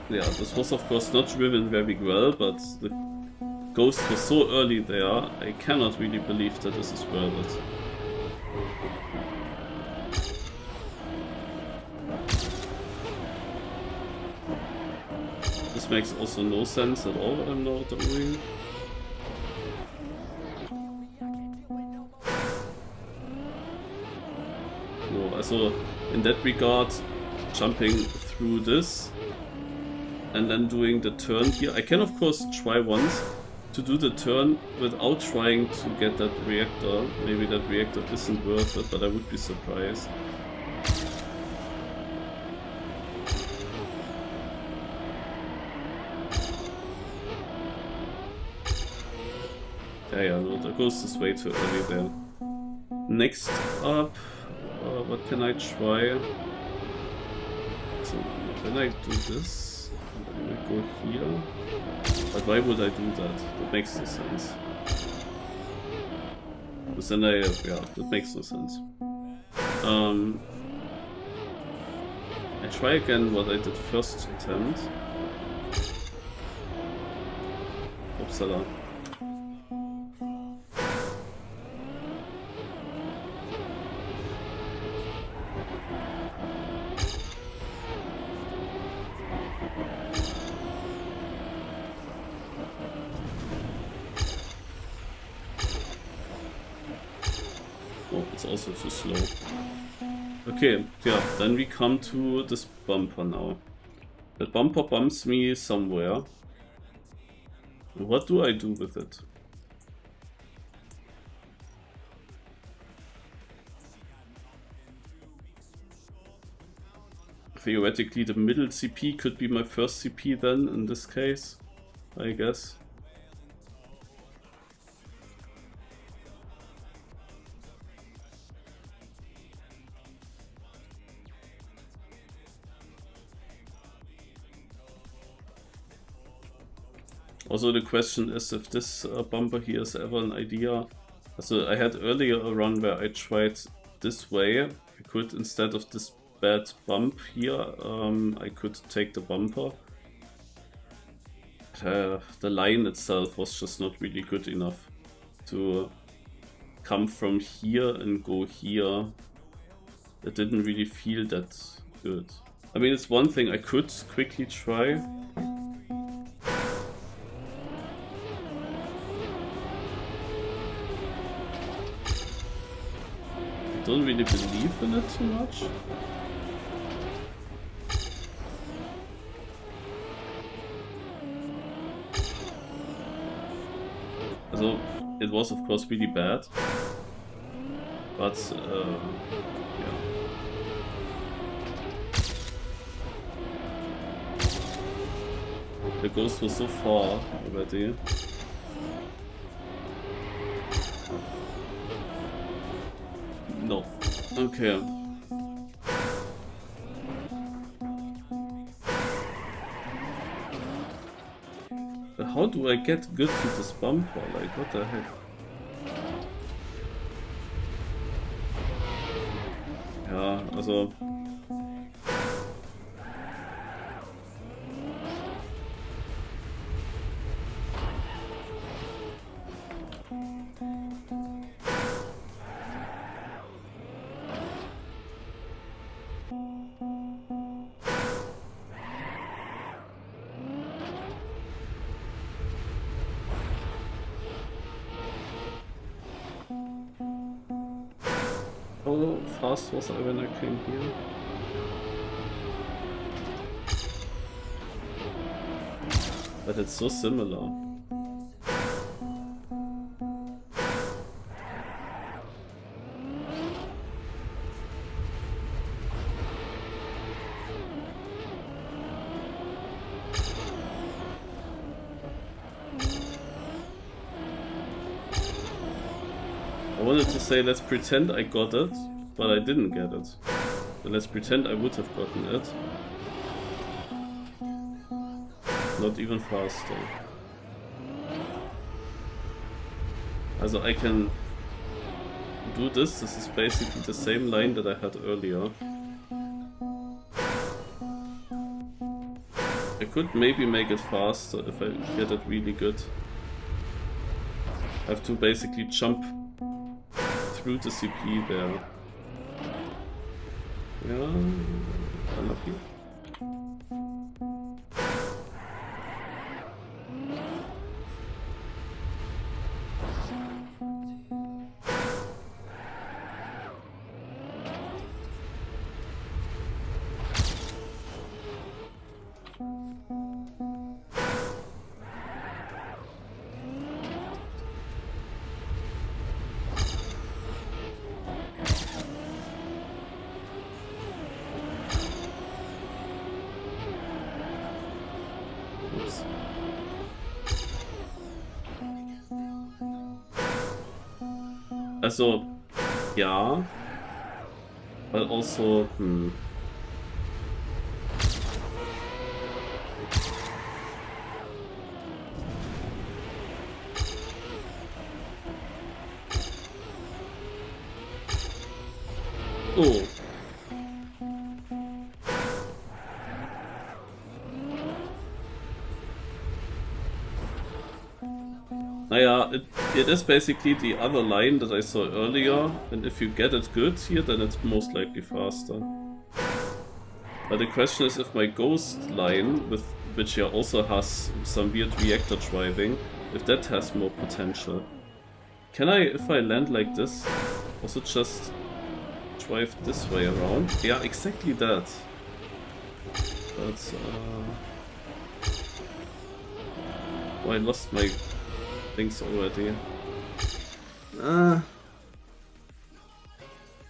Yeah, this was of course not driven very well, but the ghost was so early there, I cannot really believe that this is worth it. This makes also no sense at all what I'm now doing. No, also in that regard, jumping through this and then doing the turn here. I can of course try once to do the turn without trying to get that reactor. Maybe that reactor isn't worth it, but I would be surprised. Yeah, no, that goes this way too early there. Next up, what can I try? So when I do this, and then I go here. But why would I do that? That makes no sense. Because then yeah, that makes no sense. I try again what I did first attempt. Upsala. Also too slow. Okay, yeah, then we come to this bumper now. That bumper bumps me somewhere. What do I do with it? Theoretically, the middle CP could be my first CP then, in this case, I guess. Also the question is if this bumper here is ever an idea. So I had earlier a run where I tried this way. I could, instead of this bad bump here, I could take the bumper. The line itself was just not really good enough to come from here and go here. It didn't really feel that good. I mean, it's one thing I could quickly try. Don't really believe in it too much. Also, it was of course really bad, but yeah. The ghost was so far already. No. Okay. How do I get good to this bumper? Like, what the heck? Ja, also... How fast was I when I came here? But it's so similar. I wanted to say let's pretend I got it, but I didn't get it. So let's pretend I would have gotten it. Not even faster. Also I can do this. This is basically the same line that I had earlier. I could maybe make it faster if I get it really good. I have to basically jump through the CP there. Yeah, unlucky. Also, ja, but also, Oh. Naja, it is basically the other line that I saw earlier, and if you get it good here, then it's most likely faster. But the question is if my ghost line, with which here also has some weird reactor driving, if that has more potential. Can I, if I land like this, also just drive this way around? Yeah, exactly that. But, oh, I lost my things already.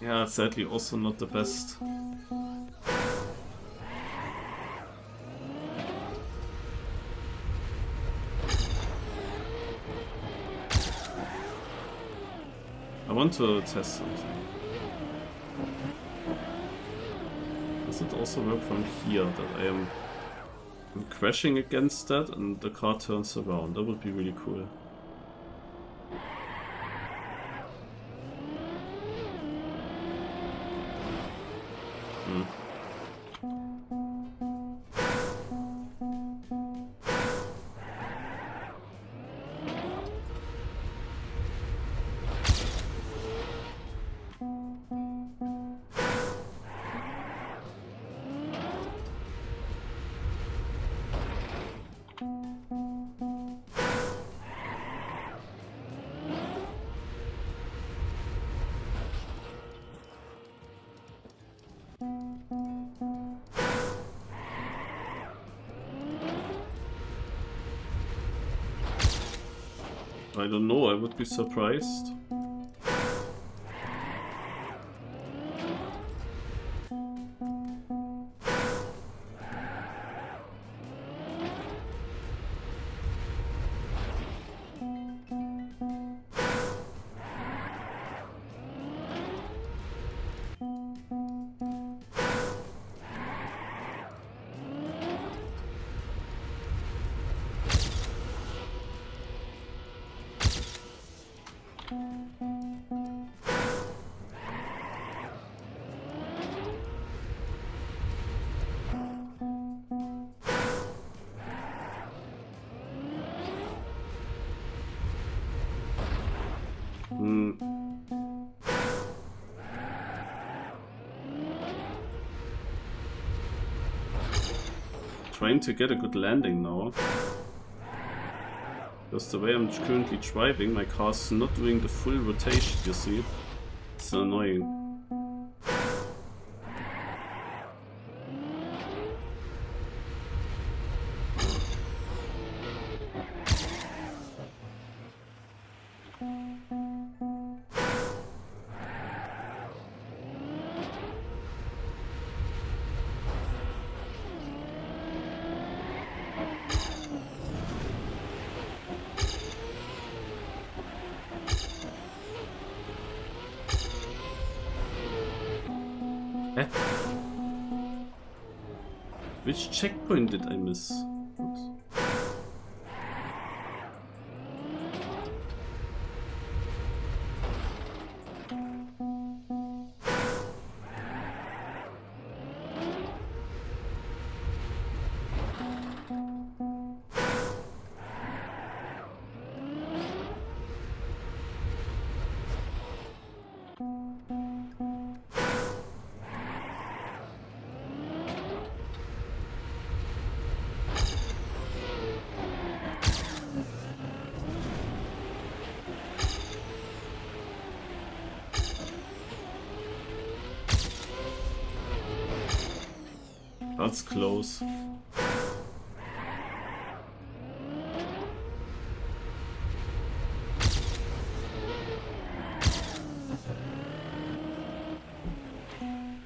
Yeah, sadly also not the best. I want to test something. Does it also work from here, that I'm crashing against that and the car turns around? That would be really cool. I don't know, I would be surprised. Trying to get a good landing now. Because the way I'm currently driving, my car's not doing the full rotation, you see? It's annoying. Which checkpoint did I miss? Oops. That's close.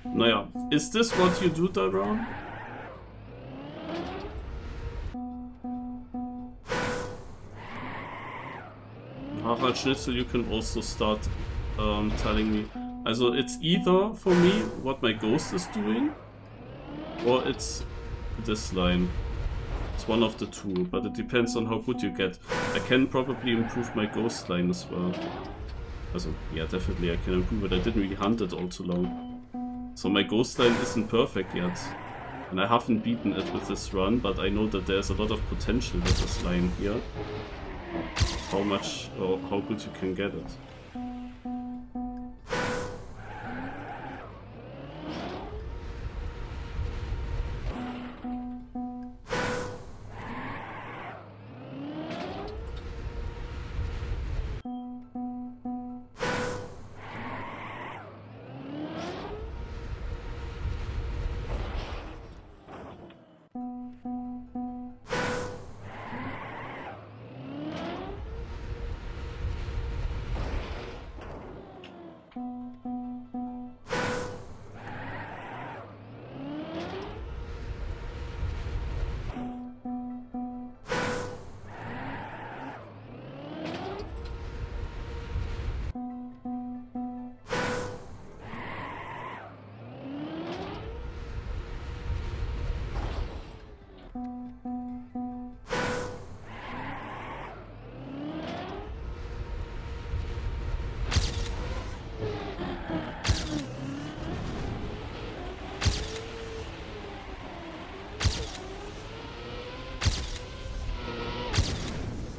Naja, is this what you do, Daron? Harald Schnitzel, you can also start telling me. Also, it's either for me what my ghost is doing, or it's this line. It's one of the two, but it depends on how good you get. I can probably improve my ghost line as well. Also, yeah, definitely I can improve it. I didn't really hunt it all too long. So my ghost line isn't perfect yet. And I haven't beaten it with this run, but I know that there's a lot of potential with this line here. How much or how good you can get it.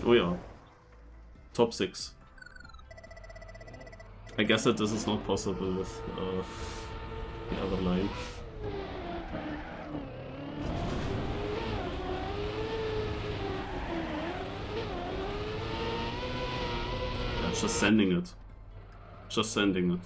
Oh yeah. Top 6. I guess that this is not possible with the other line. Yeah, just sending it. Just sending it.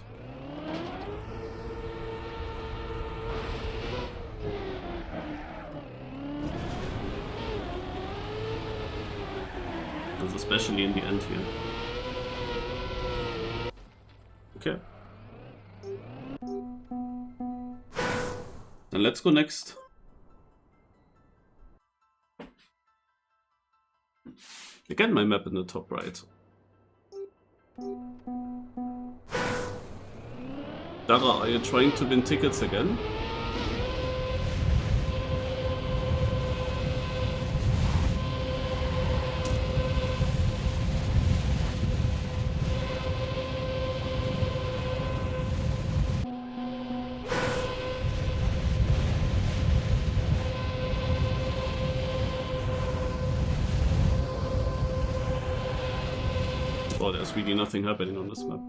happens, especially in the end here. Okay. Then let's go next. Again, my map in the top right. Dara, are you trying to win tickets again? Oh, there's really nothing happening on this map.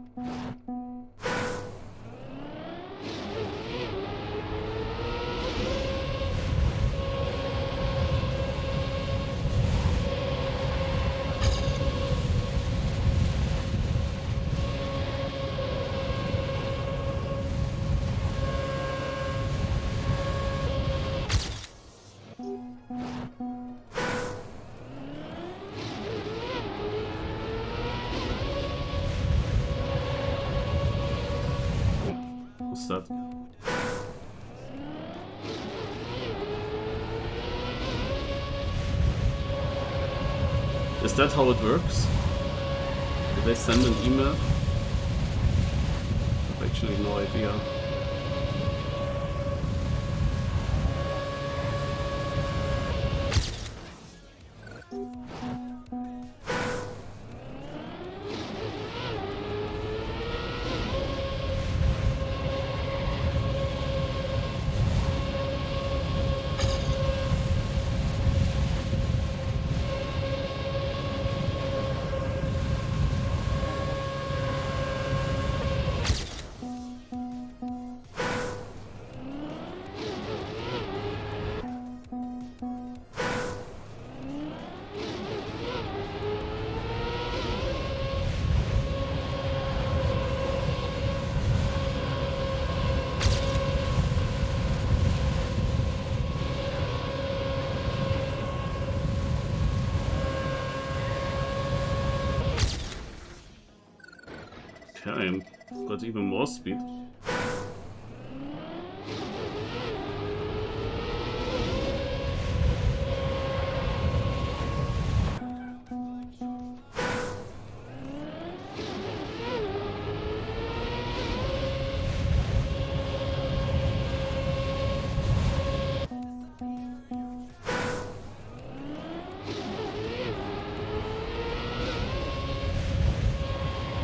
What's that? Is that how it works? Did they send an email? I have actually no idea. Okay, got even more speed.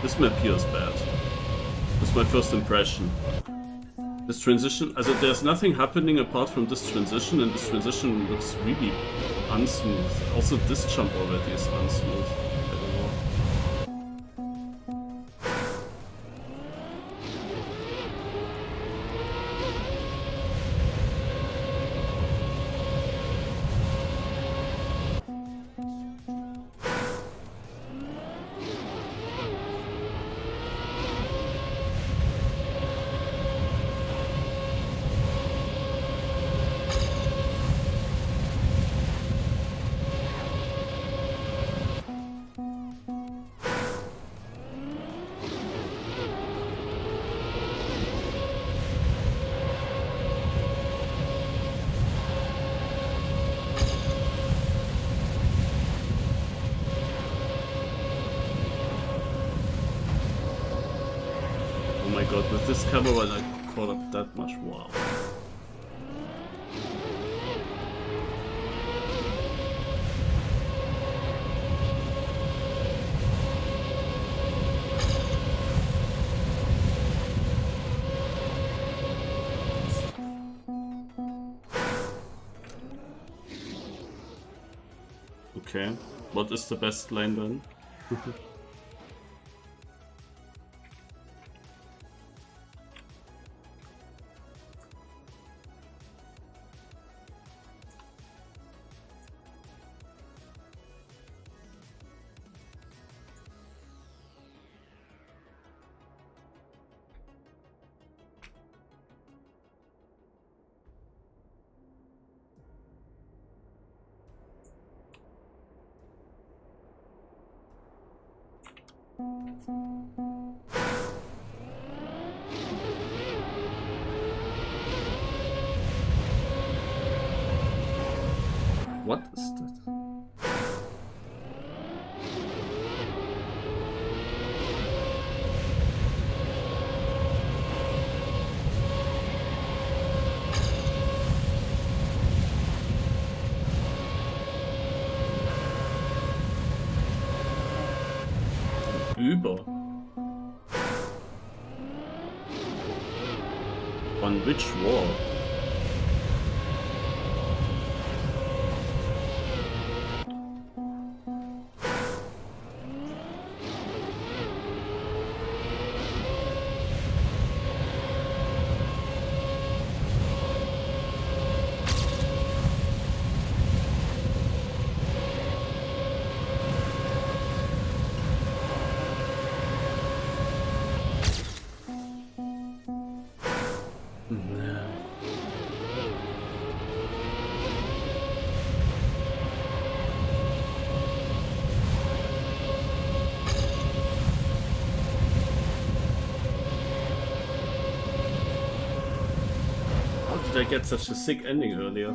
This map here is bad. That's my first impression. This transition, also there's nothing happening apart from this transition, and this transition looks really unsmooth. Also this jump already is unsmooth. I don't know. With this camera I caught up that much, wow. Okay, what is the best lane then? What is that? Über. On which wall? Did I get such a sick ending earlier?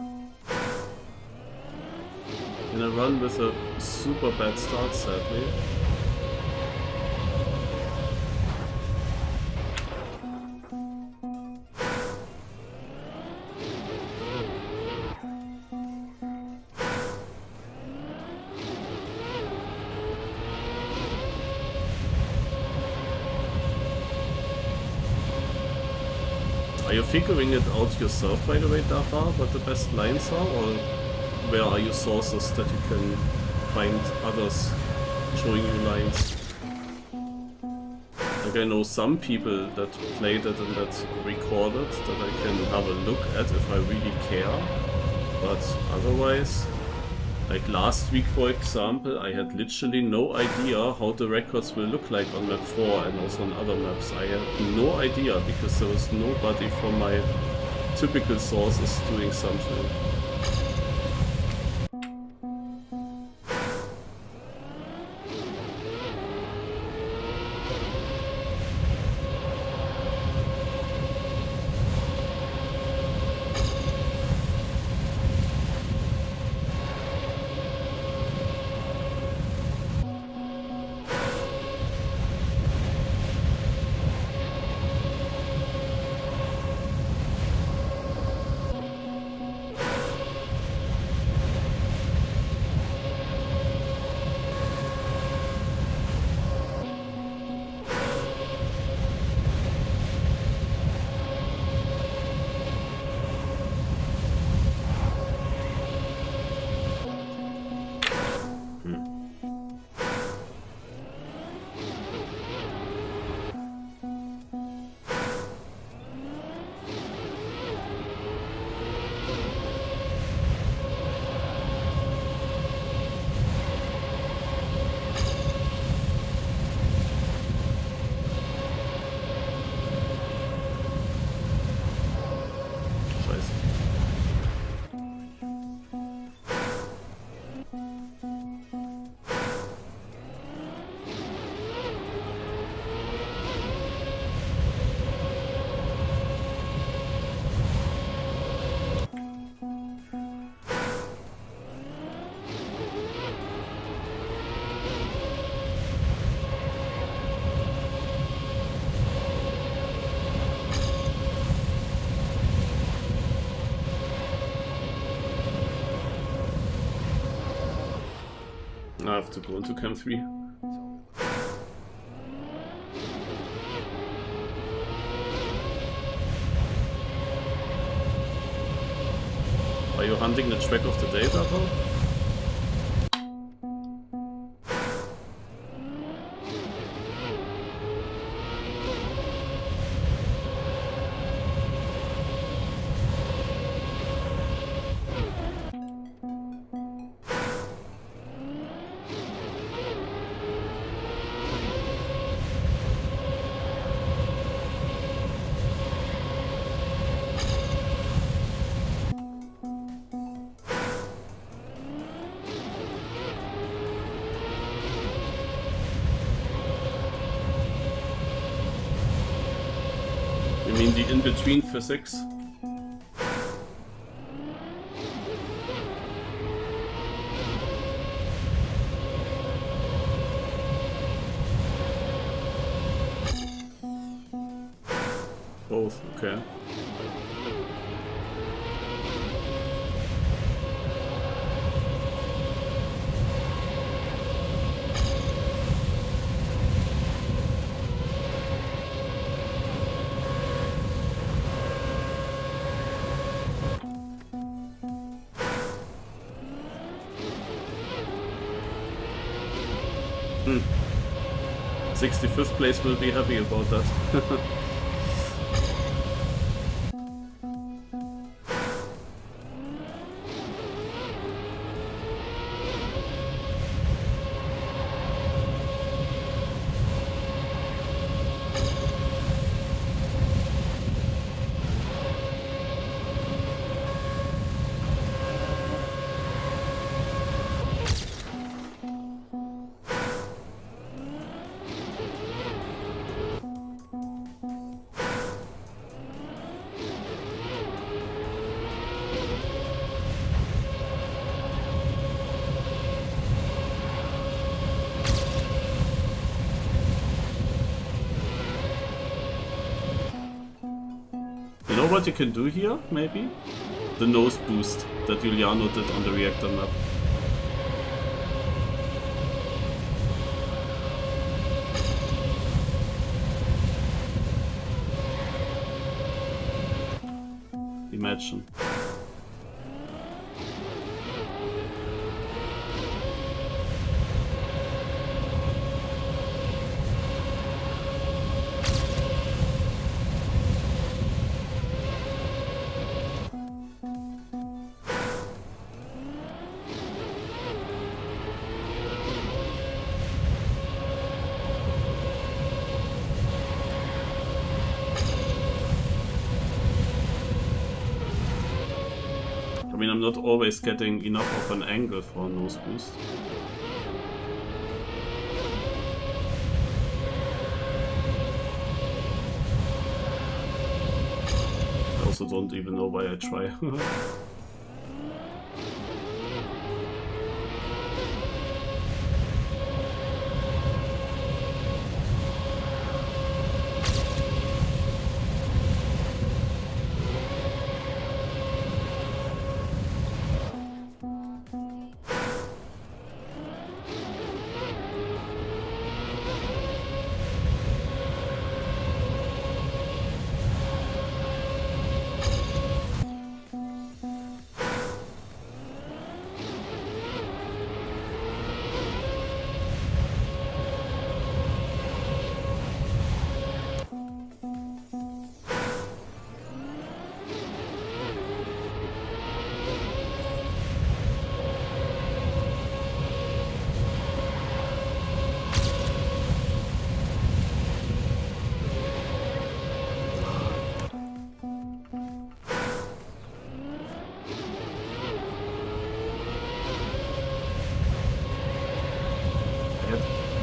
In a run with a super bad start, sadly. Are you figuring it out yourself, by the way, Dara, what the best lines are, or where are your sources that you can find others showing you lines? Like, I know some people that played it and that recorded that I can have a look at if I really care, but otherwise, like last week for example, I had literally no idea how the records will look like on map 4 and also on other maps. I had no idea because there was nobody from my typical sources doing something. I have to go into Cam 3. Are you hunting the track of the day, Data? in between physics. Both, okay. Hmm. 65th place will be happy about that. You know what you can do here, maybe? The nose boost that Giuliano did on the reactor map. Imagine. I mean, I'm not always getting enough of an angle for a nose boost. I also don't even know why I try.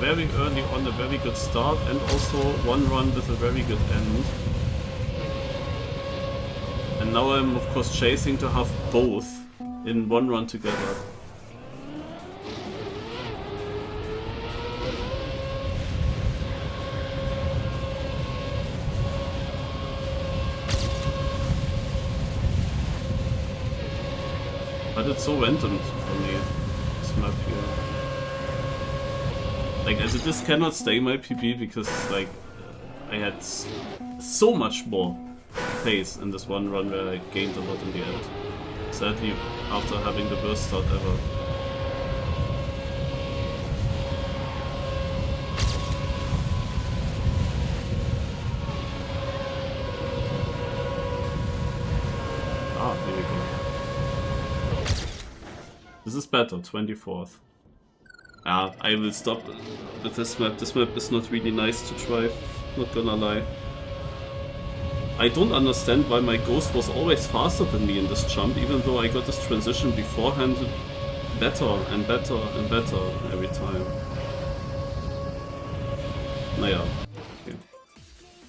Very early on a very good start and also one run with a very good end. And now I'm of course chasing to have both in one run together. But it's so random for me, this map here. Like, this cannot stay my PB because, like, I had so much more pace in this one run where I gained a lot in the end. Sadly, after having the worst start ever. Ah, here we go. This is better, 24th. I will stop with this map. This map is not really nice to drive, not gonna lie. I don't understand why my Ghost was always faster than me in this jump, even though I got this transition beforehand better and better and better every time. Naja, okay.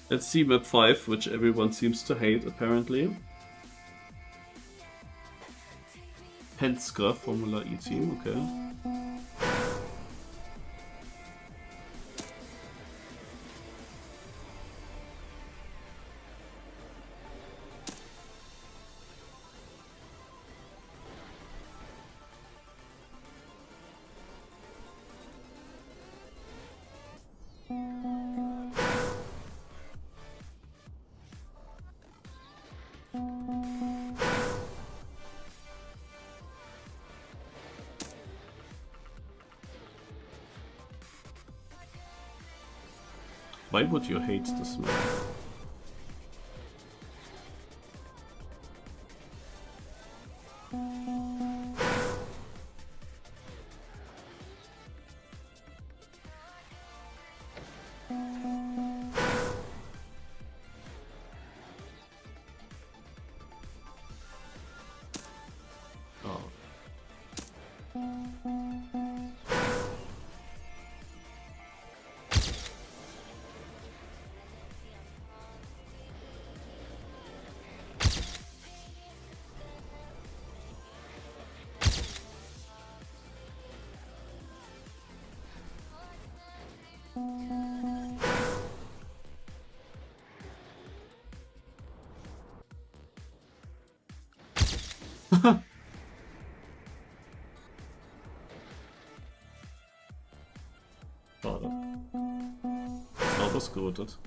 Let's see map 5, which everyone seems to hate apparently. Penska Formula E team, okay. Why would you hate this map? Oh. Schade. Sauber geroutet.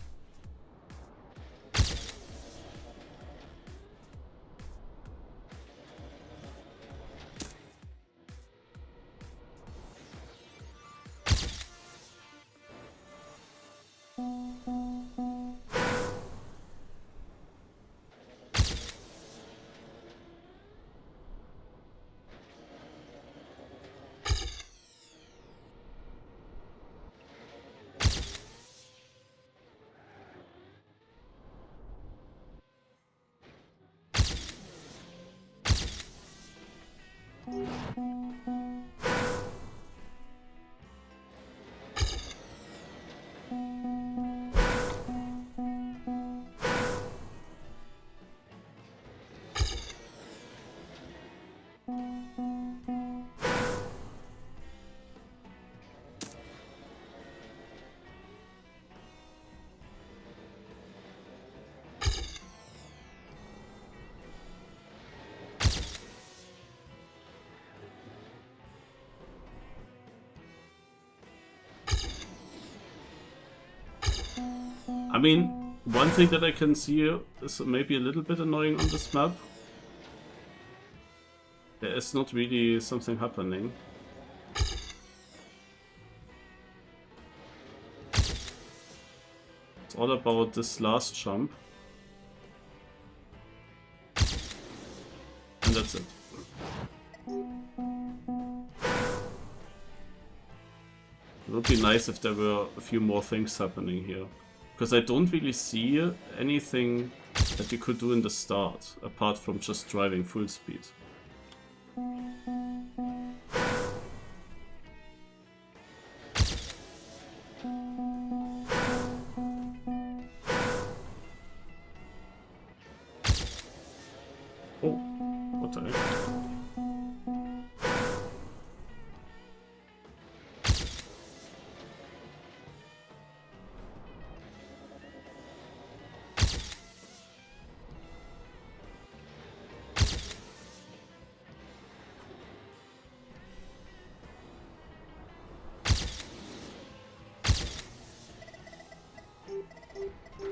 I mean, one thing that I can see is maybe a little bit annoying on this map. There is not really something happening. It's all about this last jump. And that's it. It would be nice if there were a few more things happening here. Because I don't really see anything that you could do in the start, apart from just driving full speed. Oh, what the heck?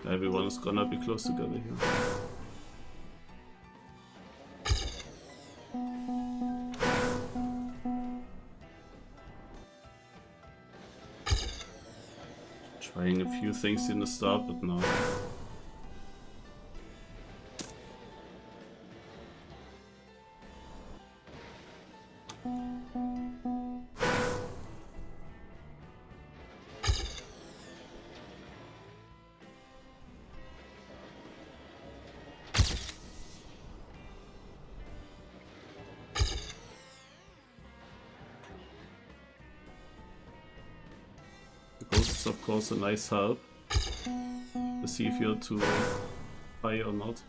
Everyone is gonna be close together here. Trying a few things in the start, but no. Of course a nice help. The see if you're too high or not.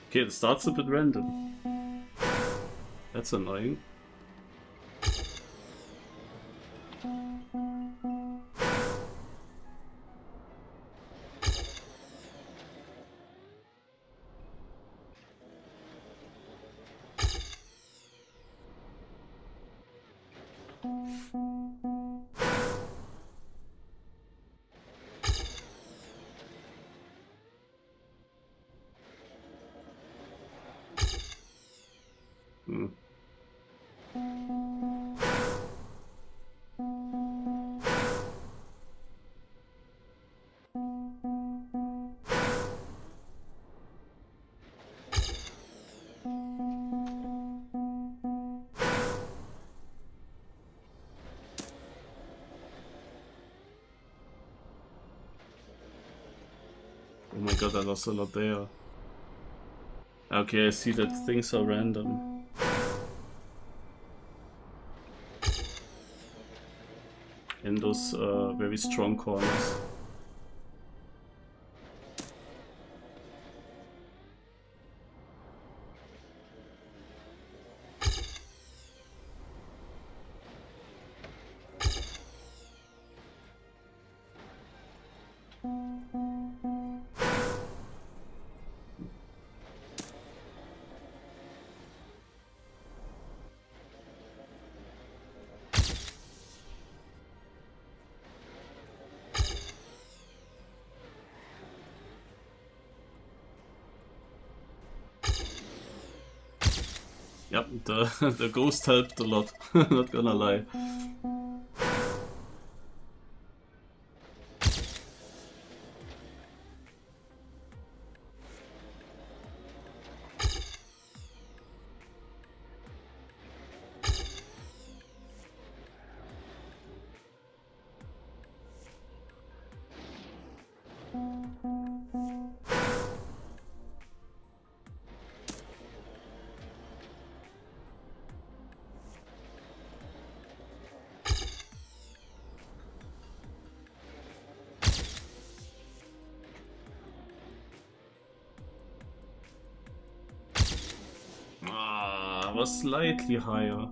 Okay, it starts a bit random. That's annoying. Oh my god, I lost a lot there. Okay, I see that things are random. In those very strong corners. Yep, the ghost helped a lot, not gonna lie. Ah, was slightly higher.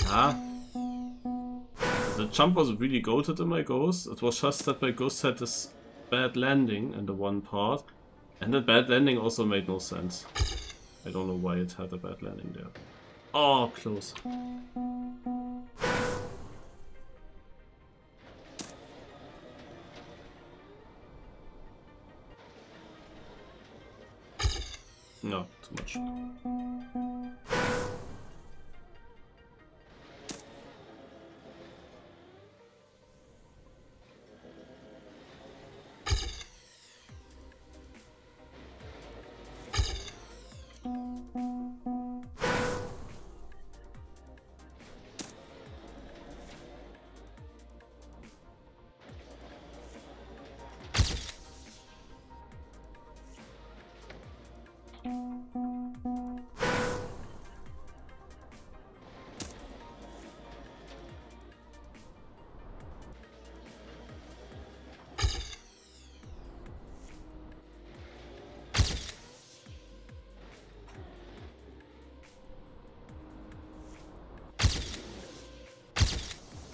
Ah. The jump was really goated in my ghost. It was just that my ghost had this bad landing in the one part. And that bad landing also made no sense. I don't know why it had a bad landing there. Oh, close. No, too much.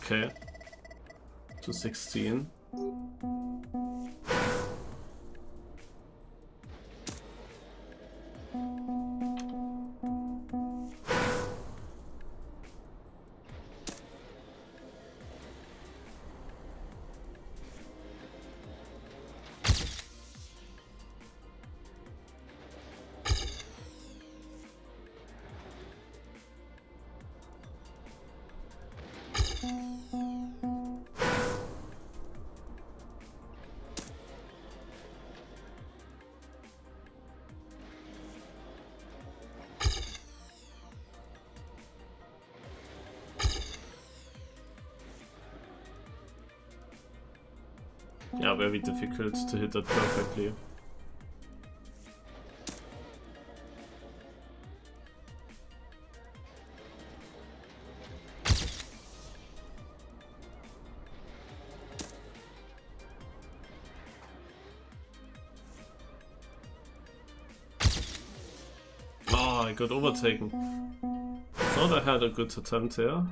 Okay. To 16. Yeah, very difficult to hit that perfectly. Oh, I got overtaken. Thought I had a good attempt here.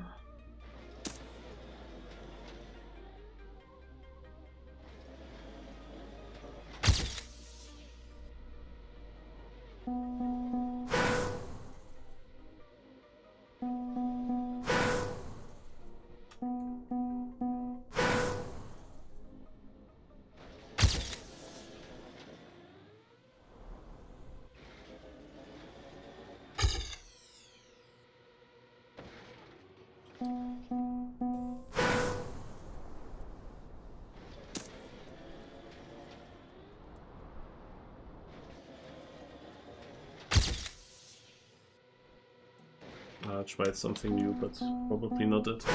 I tried something new, but probably not it.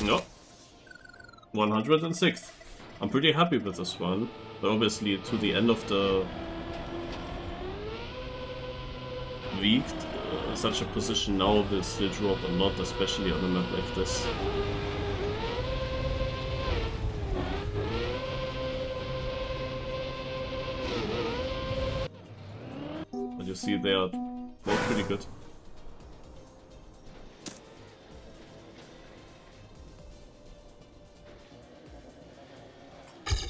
No. 106th. I'm pretty happy with this one. But obviously to the end of the week, such a position now will still drop a lot, especially on a map like this. But you see they are both pretty good.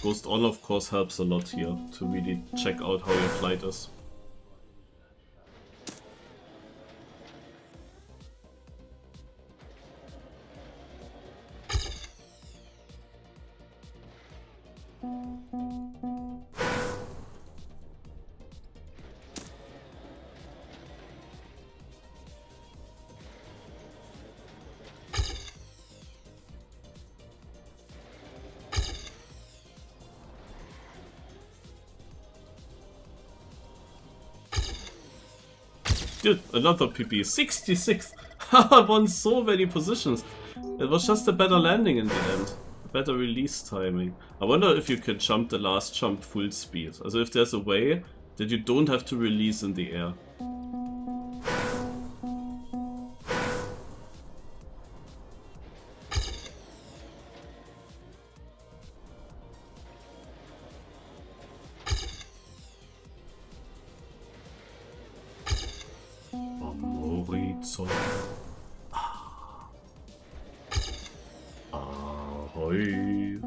Ghost On of course helps a lot here to really check out how your flight is. Dude, another PP. 66! I won so many positions. It was just a better landing in the end. A better release timing. I wonder if you can jump the last jump full speed. Also if there's a way that you don't have to release in the air. Ahoy.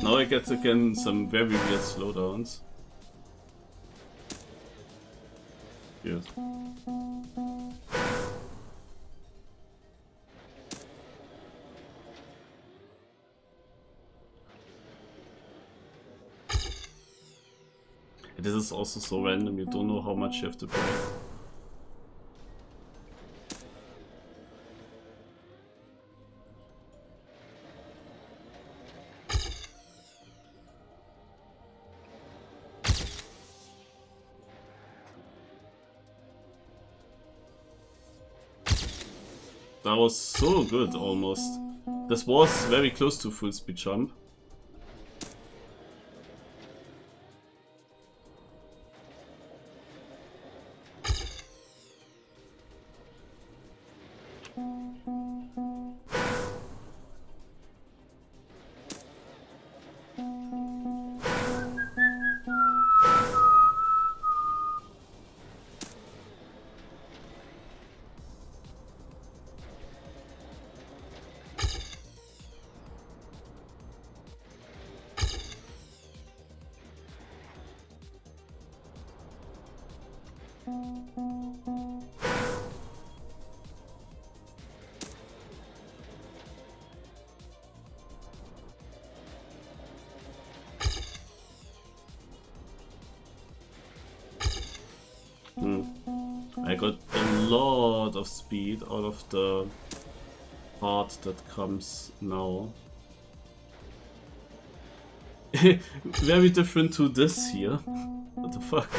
Now I get again some very weird slowdowns. Yes. This is also so random, you don't know how much you have to pay. That was so good, almost. This was very close to full speed jump. I got a lot of speed out of the part that comes now. Very different to this here. What the fuck?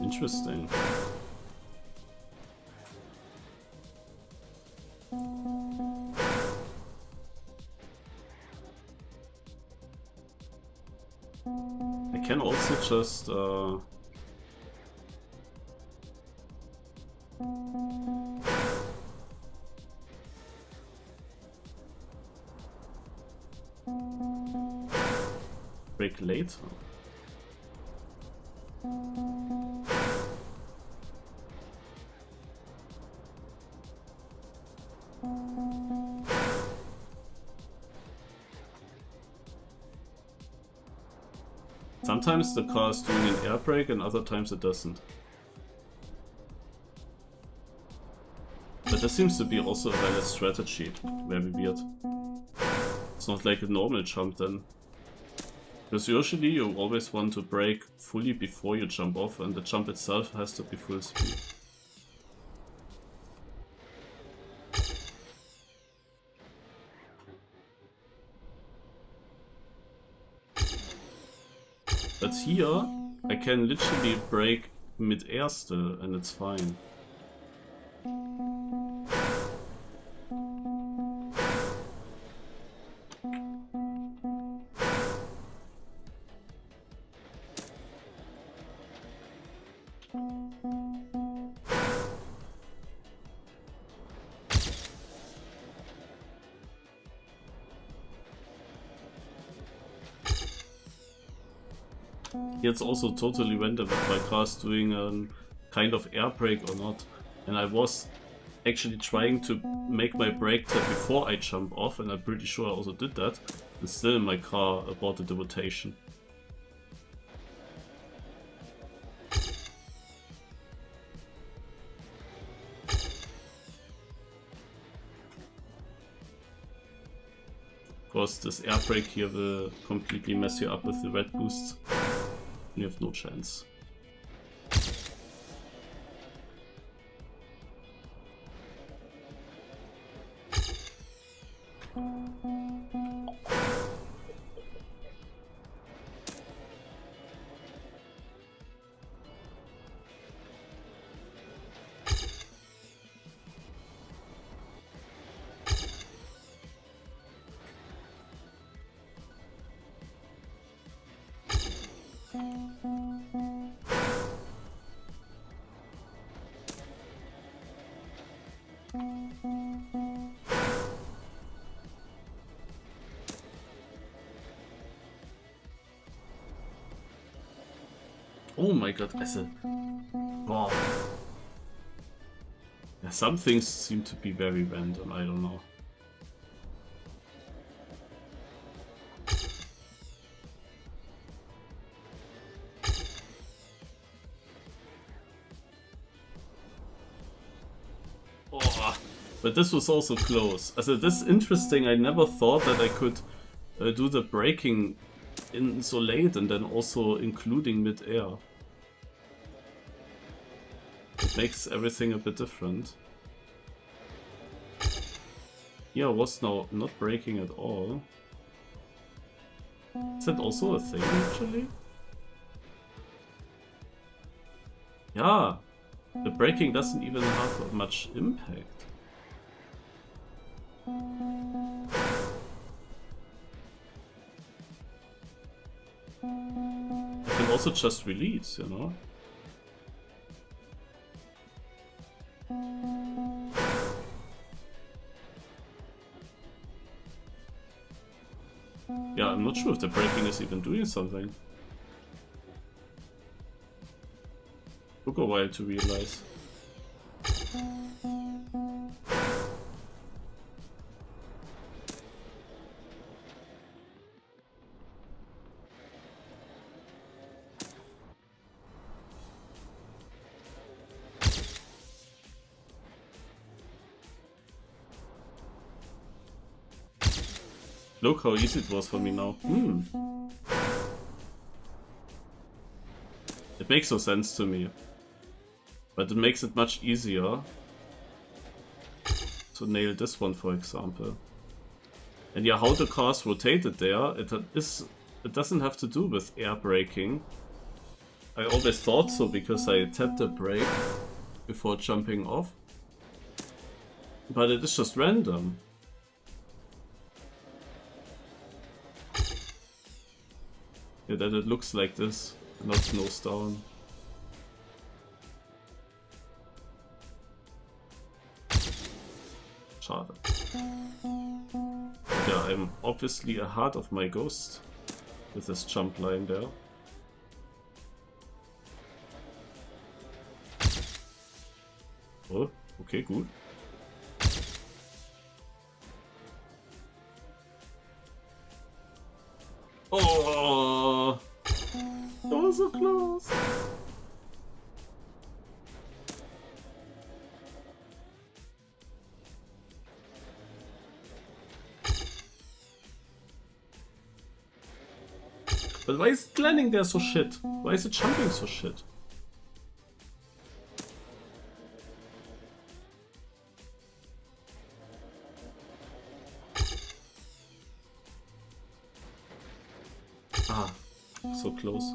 Interesting. I can also just break later. Sometimes the car is doing an air brake and other times it doesn't. But this seems to be also a valid strategy. Very weird. It's not like a normal jump then. Because usually you always want to brake fully before you jump off, and the jump itself has to be full speed. But here, I can literally brake mid-air still, and it's fine. It's also totally random if my car is doing a kind of air brake or not. And I was actually trying to make my brake tap before I jump off, and I'm pretty sure I also did that. And still my car aborted the rotation. Of course, this air brake here will completely mess you up with the red boosts. You have no chance. Oh my god, wow. Yeah, some things seem to be very random, I don't know. Oh, but this was also close. Also, this is interesting. I never thought that I could do the braking in so late and then also including mid-air. It makes everything a bit different. Here I was now not braking at all. Is that also a thing, actually? Yeah, the braking doesn't even have much impact. I can also just release, you know? Yeah, I'm not sure if the braking is even doing something. Took a while to realize. Look how easy it was for me now. It makes no sense to me. But it makes it much easier to nail this one, for example. And yeah, how the cars rotated there, it doesn't have to do with air braking. I always thought so because I tapped the brake before jumping off. But it is just random. Yeah, that it looks like this, not nose down. Schade. Yeah, I'm obviously ahead of my ghost with this jump line there. Oh, okay, good. Oh, that was so close. But why is it landing there so shit? Why is it jumping so shit? Ah, so close.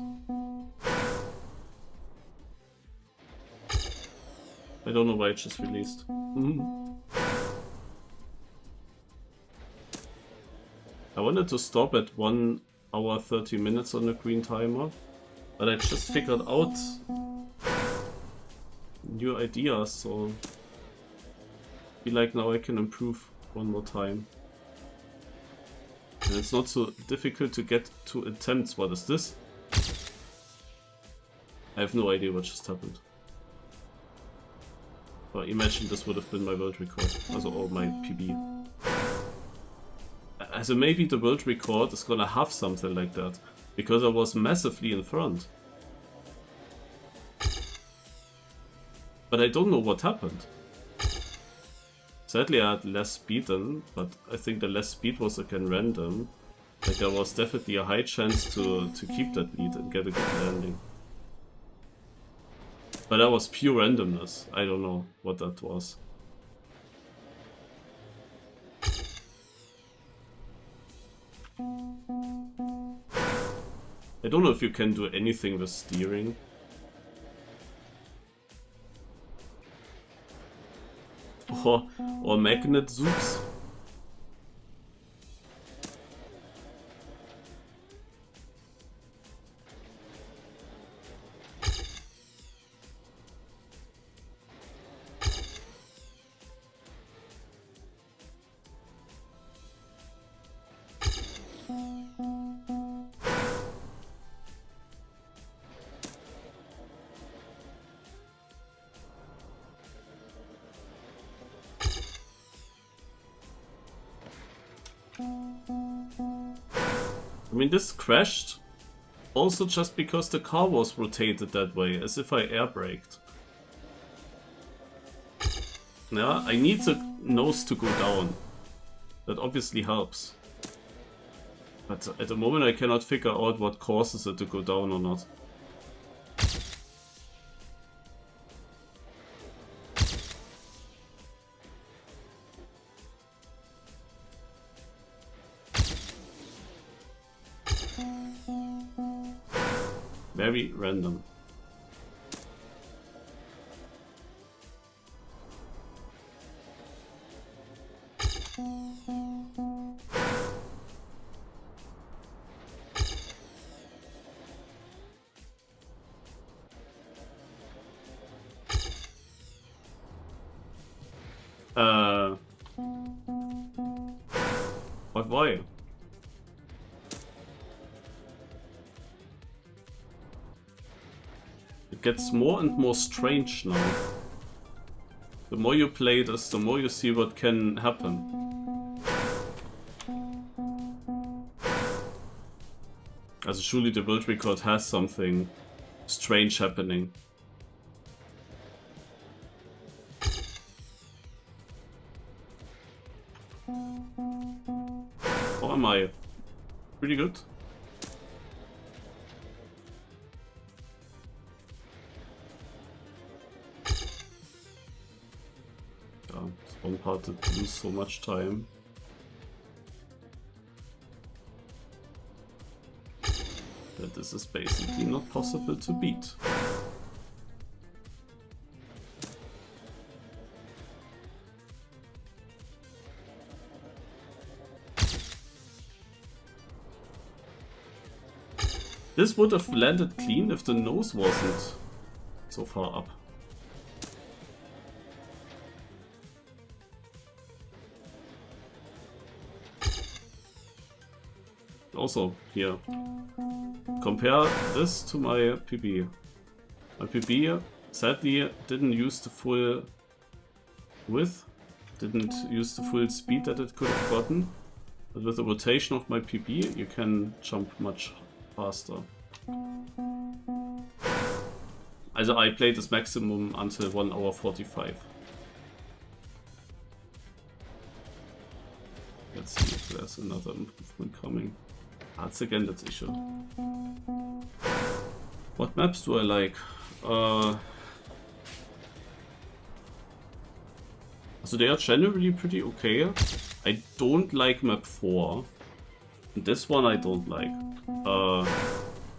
I don't know why it just released. I wanted to stop at 1 hour 30 minutes on the green timer, but I just figured out new ideas, so I feel like now I can improve one more time. And it's not so difficult to get 2 attempts. What is this? I have no idea what just happened. But imagine this would have been my world record, also or my PB. Also maybe the world record is gonna have something like that, because I was massively in front. But I don't know what happened. Sadly I had less speed then, but I think the less speed was again random. Like there was definitely a high chance to keep that lead and get a good landing. But that was pure randomness. I don't know what that was. I don't know if you can do anything with steering. Or magnet zoops. mean, this crashed also just because the car was rotated that way, as if I air braked. Yeah, I need the nose to go down. That obviously helps. But at the moment I cannot figure out what causes it to go down or not. Very random. But why? It gets more and more strange now. The more you play this, the more you see what can happen. Also surely the world record has something strange happening. Or am I? Pretty good. Yeah, it's one part that lose so much time. That this is basically not possible to beat. This would have landed clean if the nose wasn't so far up. Also, here. Compare this to my PB. My PB sadly didn't use the full width, didn't use the full speed that it could have gotten. But with the rotation of my PB, you can jump much faster. Also I played this maximum until 1 hour 45. Let's see if there's another improvement coming. That's again that's issue. What maps do I like? So they are generally pretty okay. I don't like map 4. This one I don't like.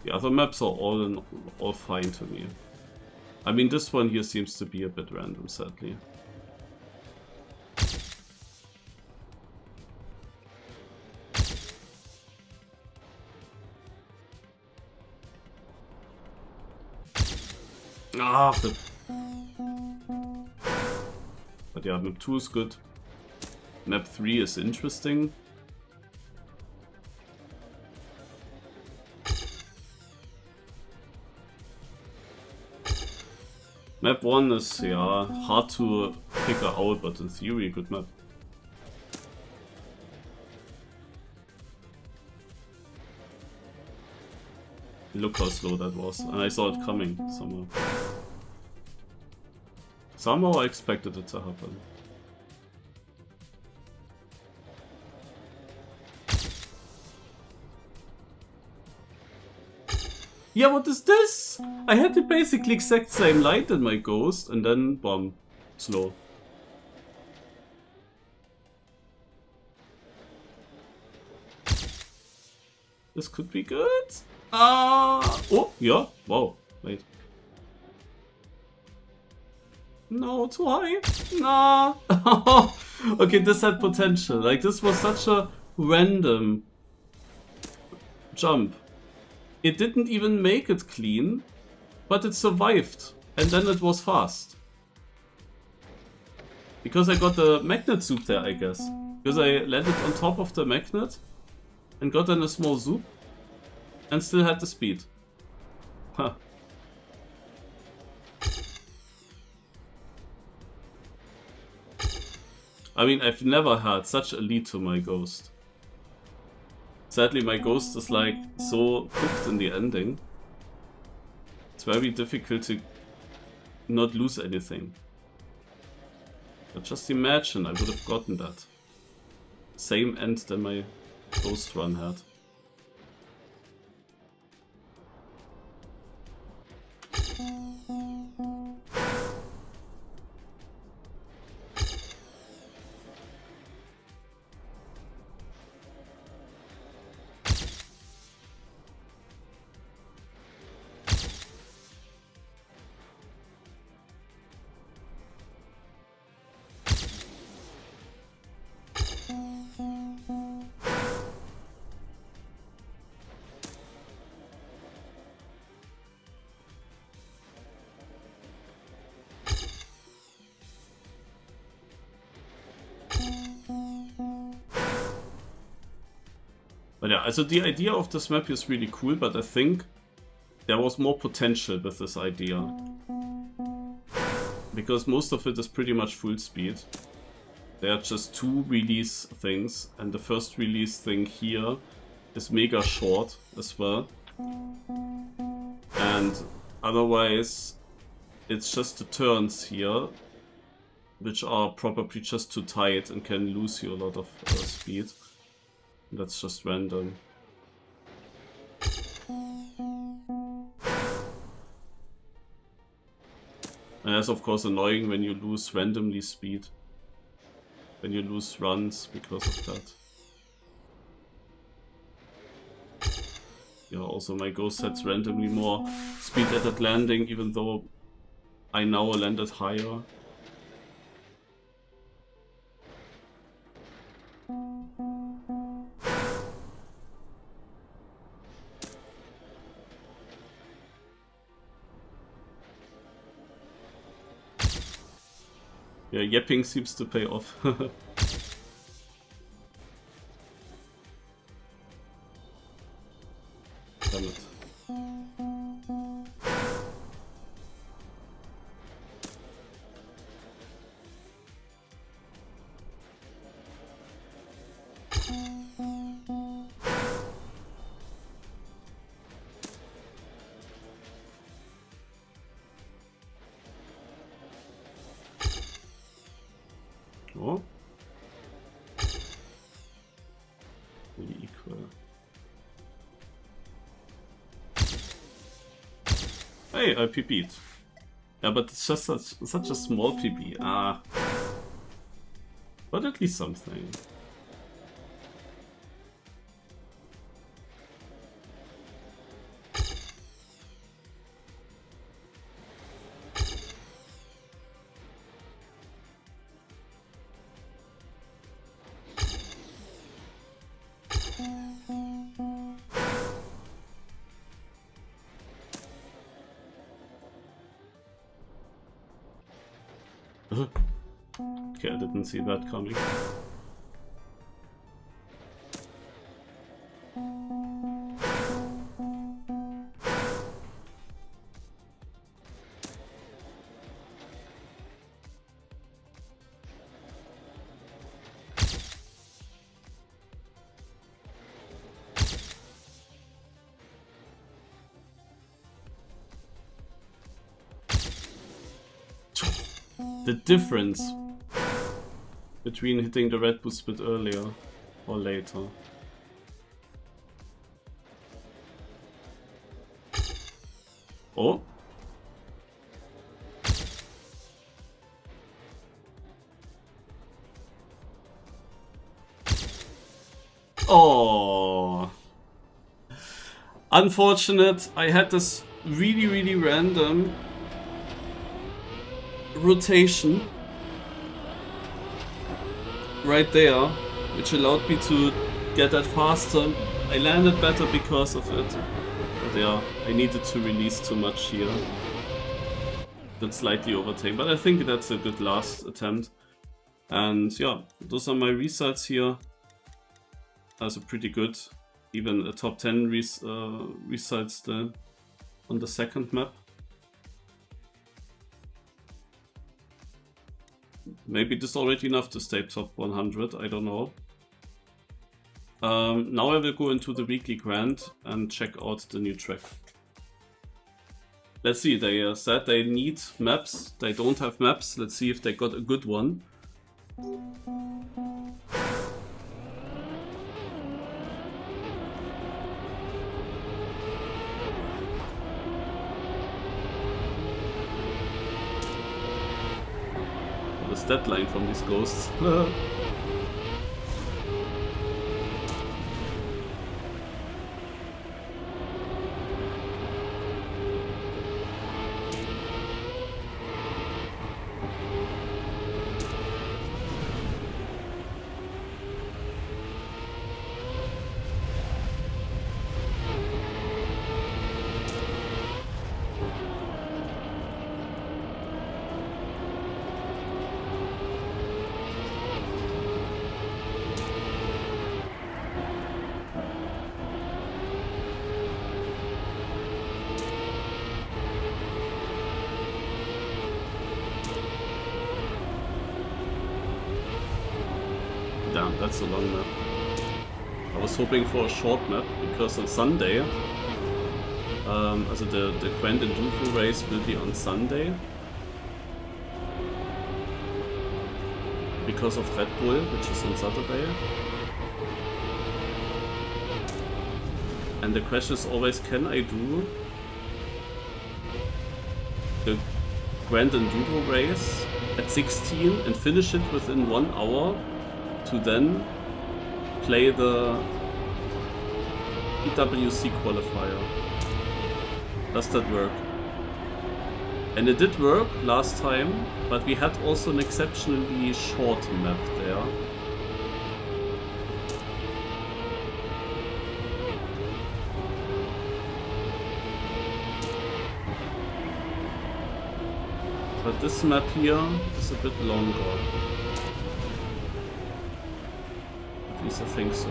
The other maps are all fine to me. I mean, this one here seems to be a bit random, sadly. Ah, but yeah, map 2 is good. Map 3 is interesting. Map 1 is, yeah, hard to figure out, but in theory a good map. Look how slow that was, and I saw it coming somehow. Somehow I expected it to happen. Yeah, what is this? I had the basically exact same light in my Ghost, and then, bomb, slow. This could be good. Oh, yeah, wow, wait. No, too high. Nah. Okay, this had potential. Like, this was such a random jump. It didn't even make it clean, but it survived. And then it was fast. Because I got the magnet zoop there, I guess. Because I landed on top of the magnet and got in a small zoop and still had the speed. Huh. I mean, I've never had such a lead to my Ghost. Sadly, my ghost is like so cooked in the ending. It's very difficult to not lose anything. But just imagine I would have gotten that. Same end than my ghost run had. But yeah, also the idea of this map is really cool, but I think there was more potential with this idea. Because most of it is pretty much full speed. There are just 2 release things, and the first release thing here is mega short as well. And otherwise, it's just the turns here, which are probably just too tight and can lose you a lot of speed. That's just random. And that's of course annoying when you lose randomly speed. When you lose runs because of that. Yeah, also my ghost sets randomly more speed at that landing, even though I now landed higher. Yeah, yapping seems to pay off. Damn it. Oh. Really equal. Hey, I PP'd. Yeah, but it's just such a small PP. Ah. But at least something. Okay, I didn't see that coming. The difference between hitting the red boost bit earlier or later. Oh. Oh. Unfortunate. I had this really random rotation right there, which allowed me to get that faster. I landed better because of it. But yeah, I needed to release too much here. That slightly overtake, but I think that's a good last attempt. And yeah, those are my results here. Also pretty good. Even a top 10 results still on the second map. Maybe this is already enough to stay top 100, I don't know. Now I will go into the weekly grind and check out the new track. Let's see, they said they need maps. They don't have maps. Let's see if they got a good one. What is that line from these ghosts? Damn, that's a long map. I was hoping for a short map, because on Sunday, also the Grand Enduro race will be on Sunday. Because of Red Bull, which is on Saturday. And the question is always, can I do the Grand Enduro race at 16 and finish it within 1 hour to then play the EWC qualifier? Does that work? And it did work last time, but we had also an exceptionally short map there. But this map here is a bit longer. At least I think so.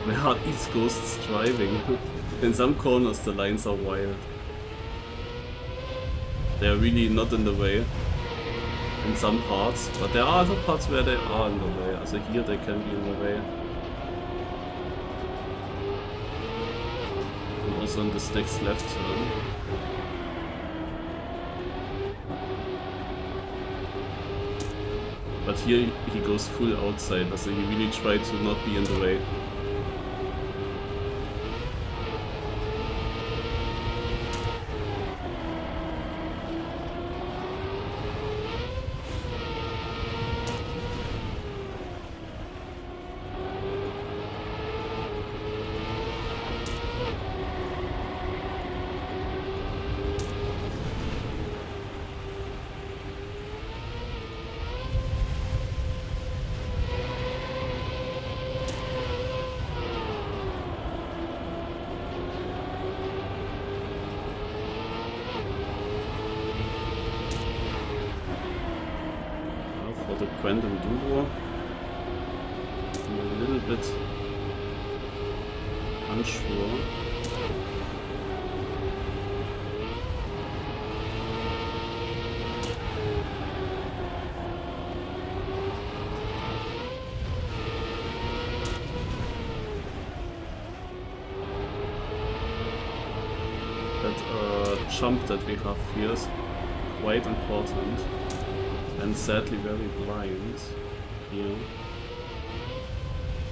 Where are these ghosts driving? In some corners the lines are wild. They are really not in the way in some parts, but there are other parts where they are in the way. Also here they can be in the way. And also on this next left turn. But here he goes full outside, so he really tried to not be in the way. For the Grand Enduro, I'm a little bit unsure. That jump that we have here is quite important. And sadly very blind here.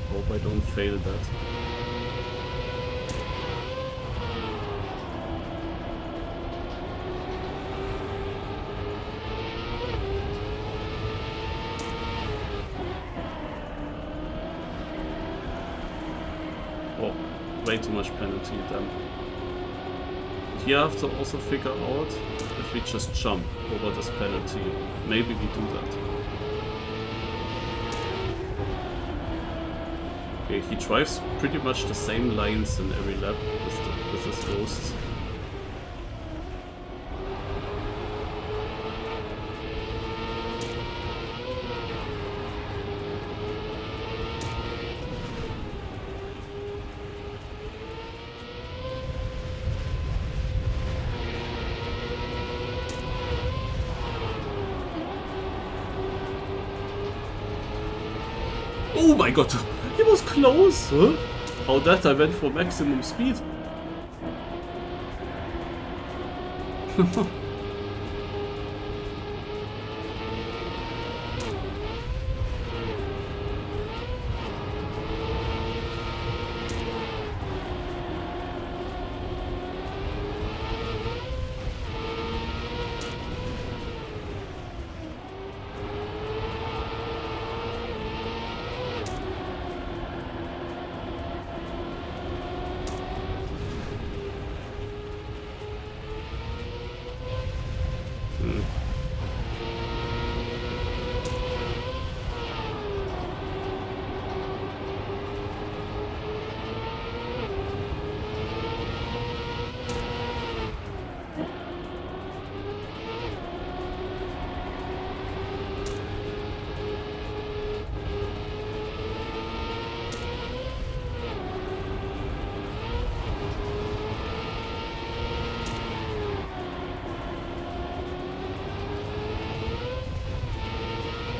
Hope I don't fail that. Oh, way too much penalty then. Here I have to also figure out if we just jump over this penalty. Maybe we do that. Okay, he drives pretty much the same lines in every lap with his ghosts. Oh my god, he was close! Huh? How that I went for maximum speed.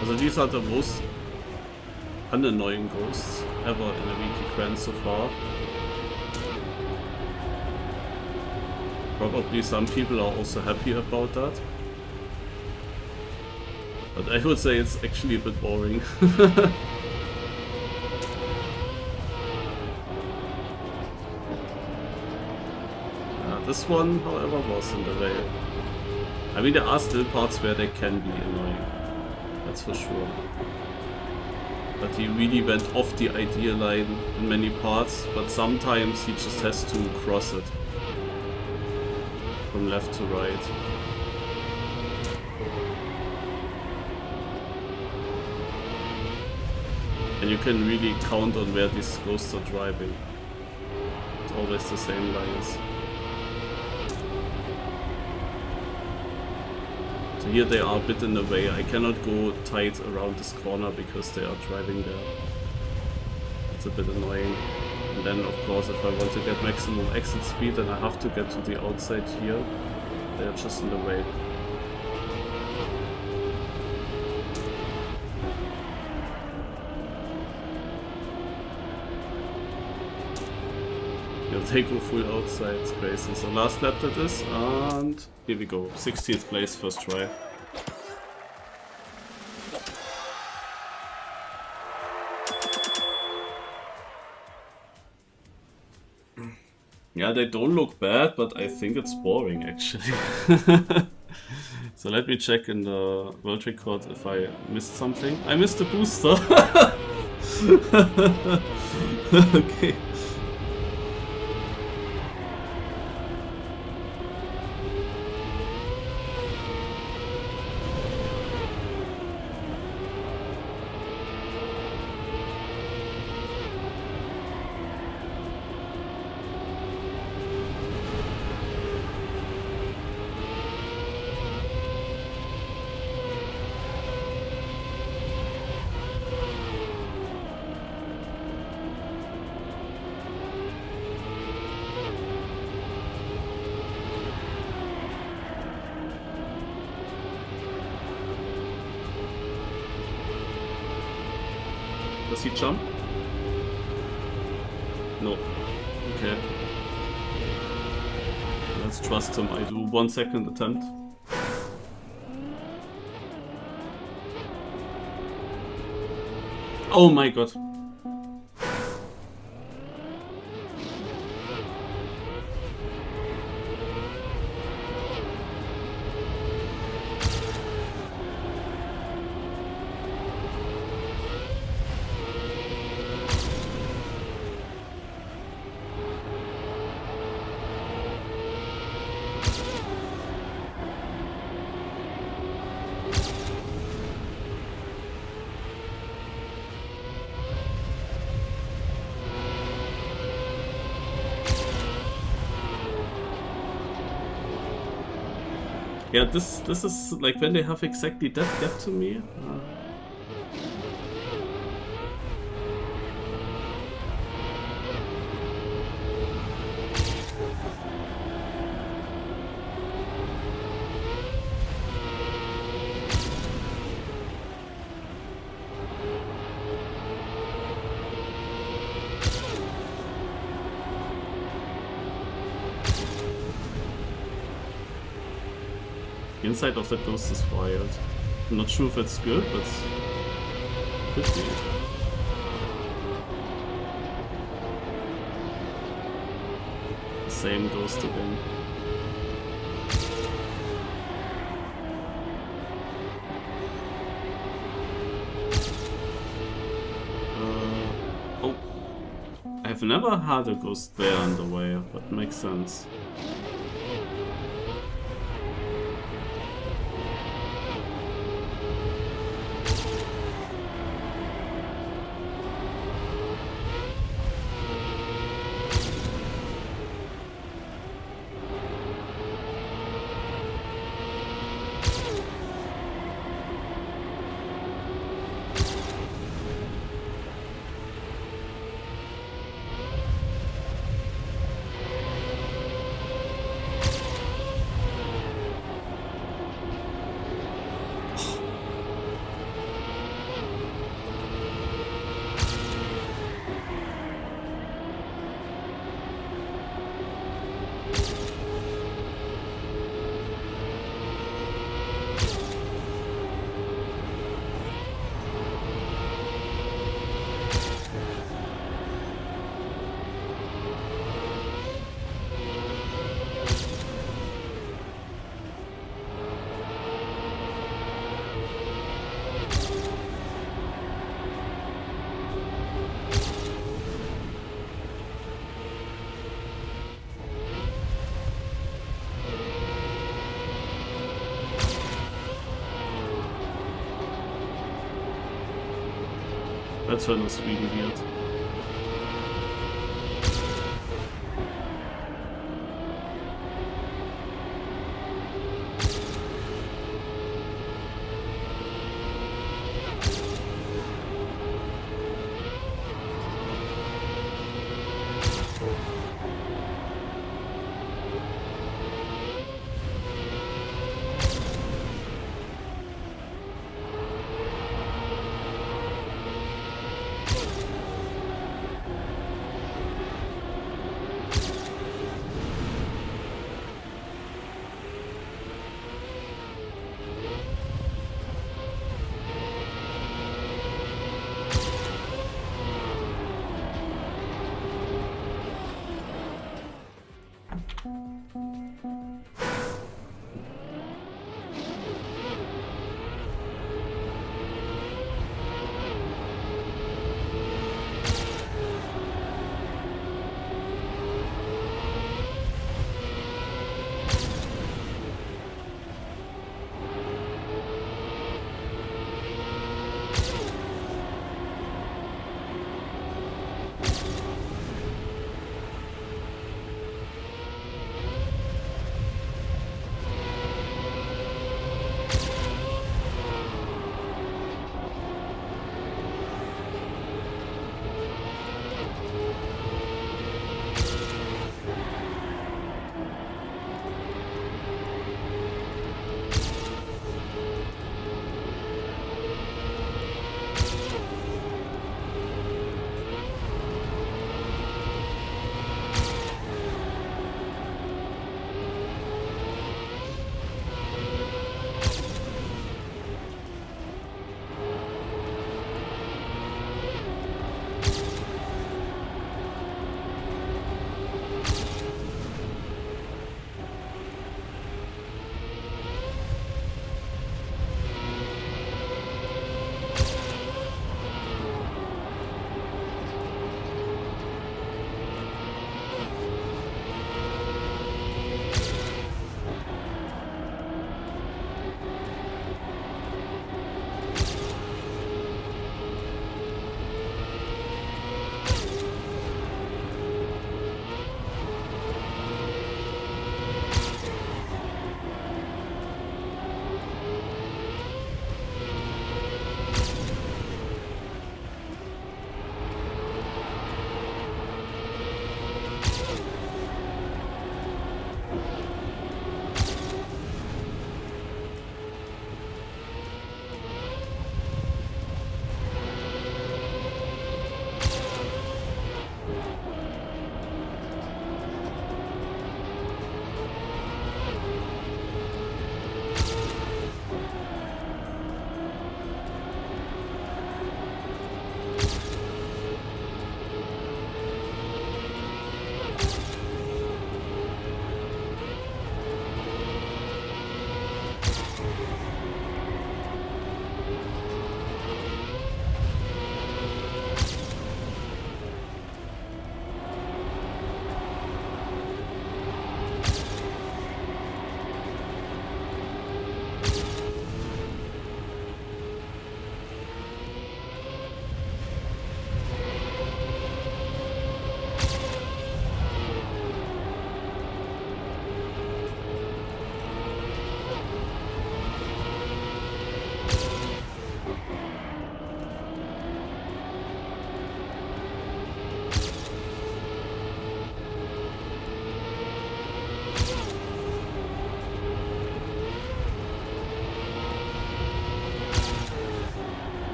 Also these are the most unannoying ghosts ever in a weekly grand so far. Probably some people are also happy about that. But I would say it's actually a bit boring. This one, however, was in the way. I mean, there are still parts where they can be annoying. That's for sure. But he really went off the ideal line in many parts, but sometimes he just has to cross it from left to right. And you can really count on where these ghosts are driving. It's always the same lines. So here they are a bit in the way. I cannot go tight around this corner because they are driving there. It's a bit annoying. And then of course if I want to get maximum exit speed then I have to get to the outside here. They are just in the way. They go full outside, it's crazy. So last lap that is, and here we go. 16th place, first try. Yeah, they don't look bad, but I think it's boring actually. So let me check in the world record if I missed something. I missed the booster! Okay. Does he jump? No. Okay. Let's trust him. I do 1 second attempt. Oh my god. Yeah, this is like when they have exactly that gap to me. The inside of that ghost is wild. I'm not sure if it's good, but could be. Same ghost again. Oh, I've never had a ghost bear on the way, but makes sense. That one was really weird.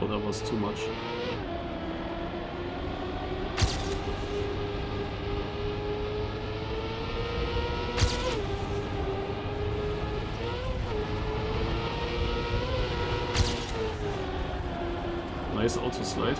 Oh, that was too much. Nice auto slide.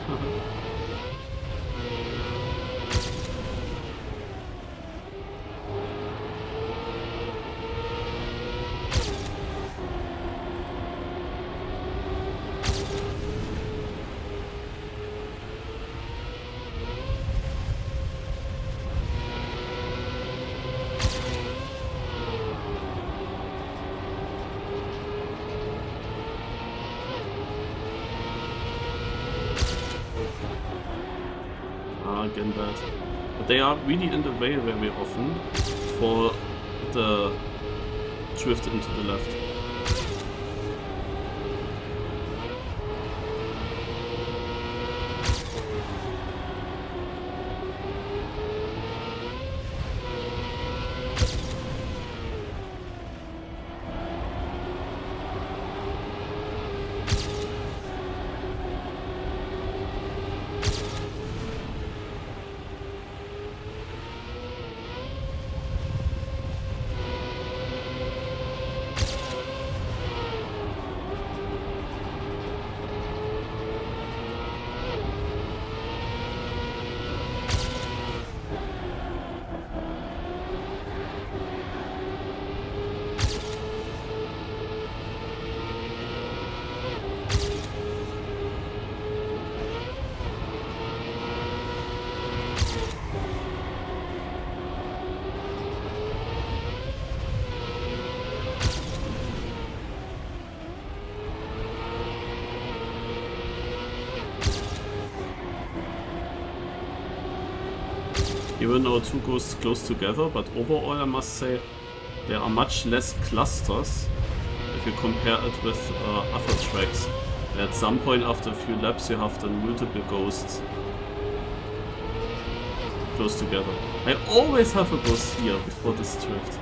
Again bad. But they are really in the way very often for the drift into the left. Even though two goes close together, but overall I must say there are much less clusters if you compare it with other tracks. At some point after a few laps you have done multiple ghosts close together. I always have a ghost here before this drift.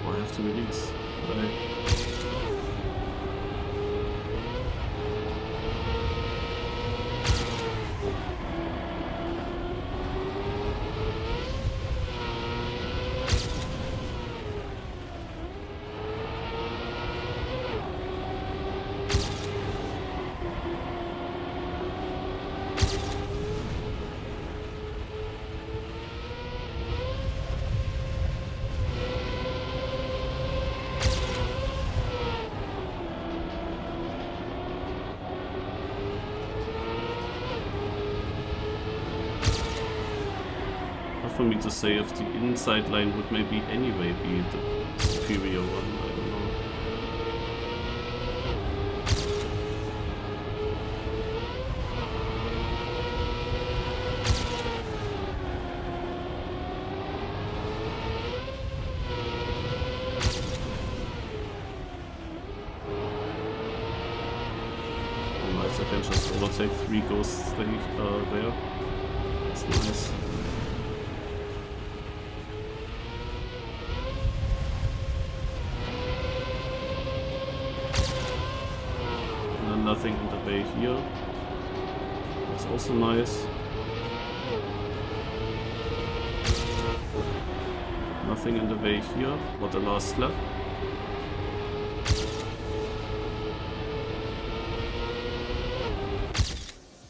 Oh, I have to release. Right. For me to say if the inside line would maybe anyway be the superior one, I don't know. Oh nice, I can just overtake 3 ghosts there. That's nice. Nothing in the way here. That's also nice. Nothing in the way here for the last lap.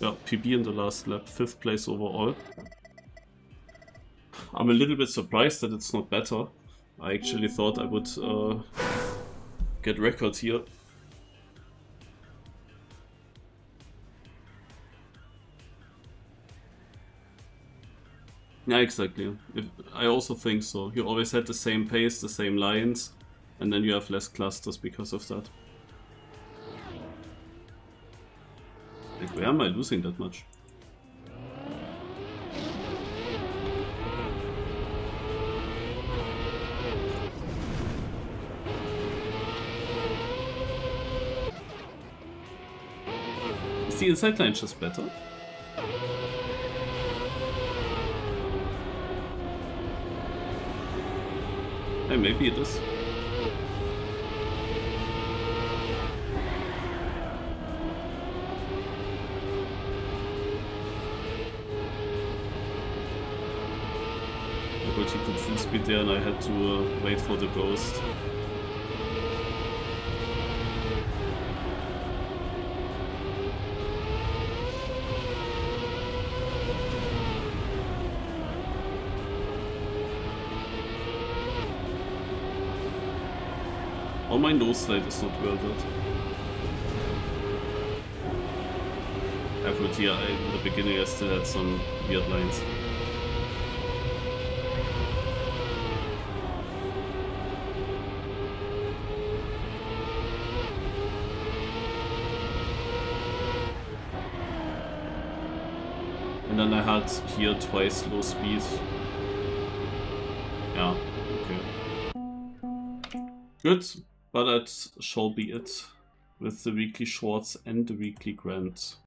Yeah, PB in the last lap, 5th place overall. I'm a little bit surprised that it's not better. I actually thought I would get record here. Yeah, exactly. I also think so. You always had the same pace, the same lines, and then you have less clusters because of that. Like, where am I losing that much? Is the inside line just better? Hey, maybe it is. there and I had to wait for the ghost. Oh, my nose slide is not worth it. Effort here, in the beginning I still had some weird lines. And then I had here twice low speed. Yeah, okay. Good, but that shall be it with the weekly shorts and the weekly grand.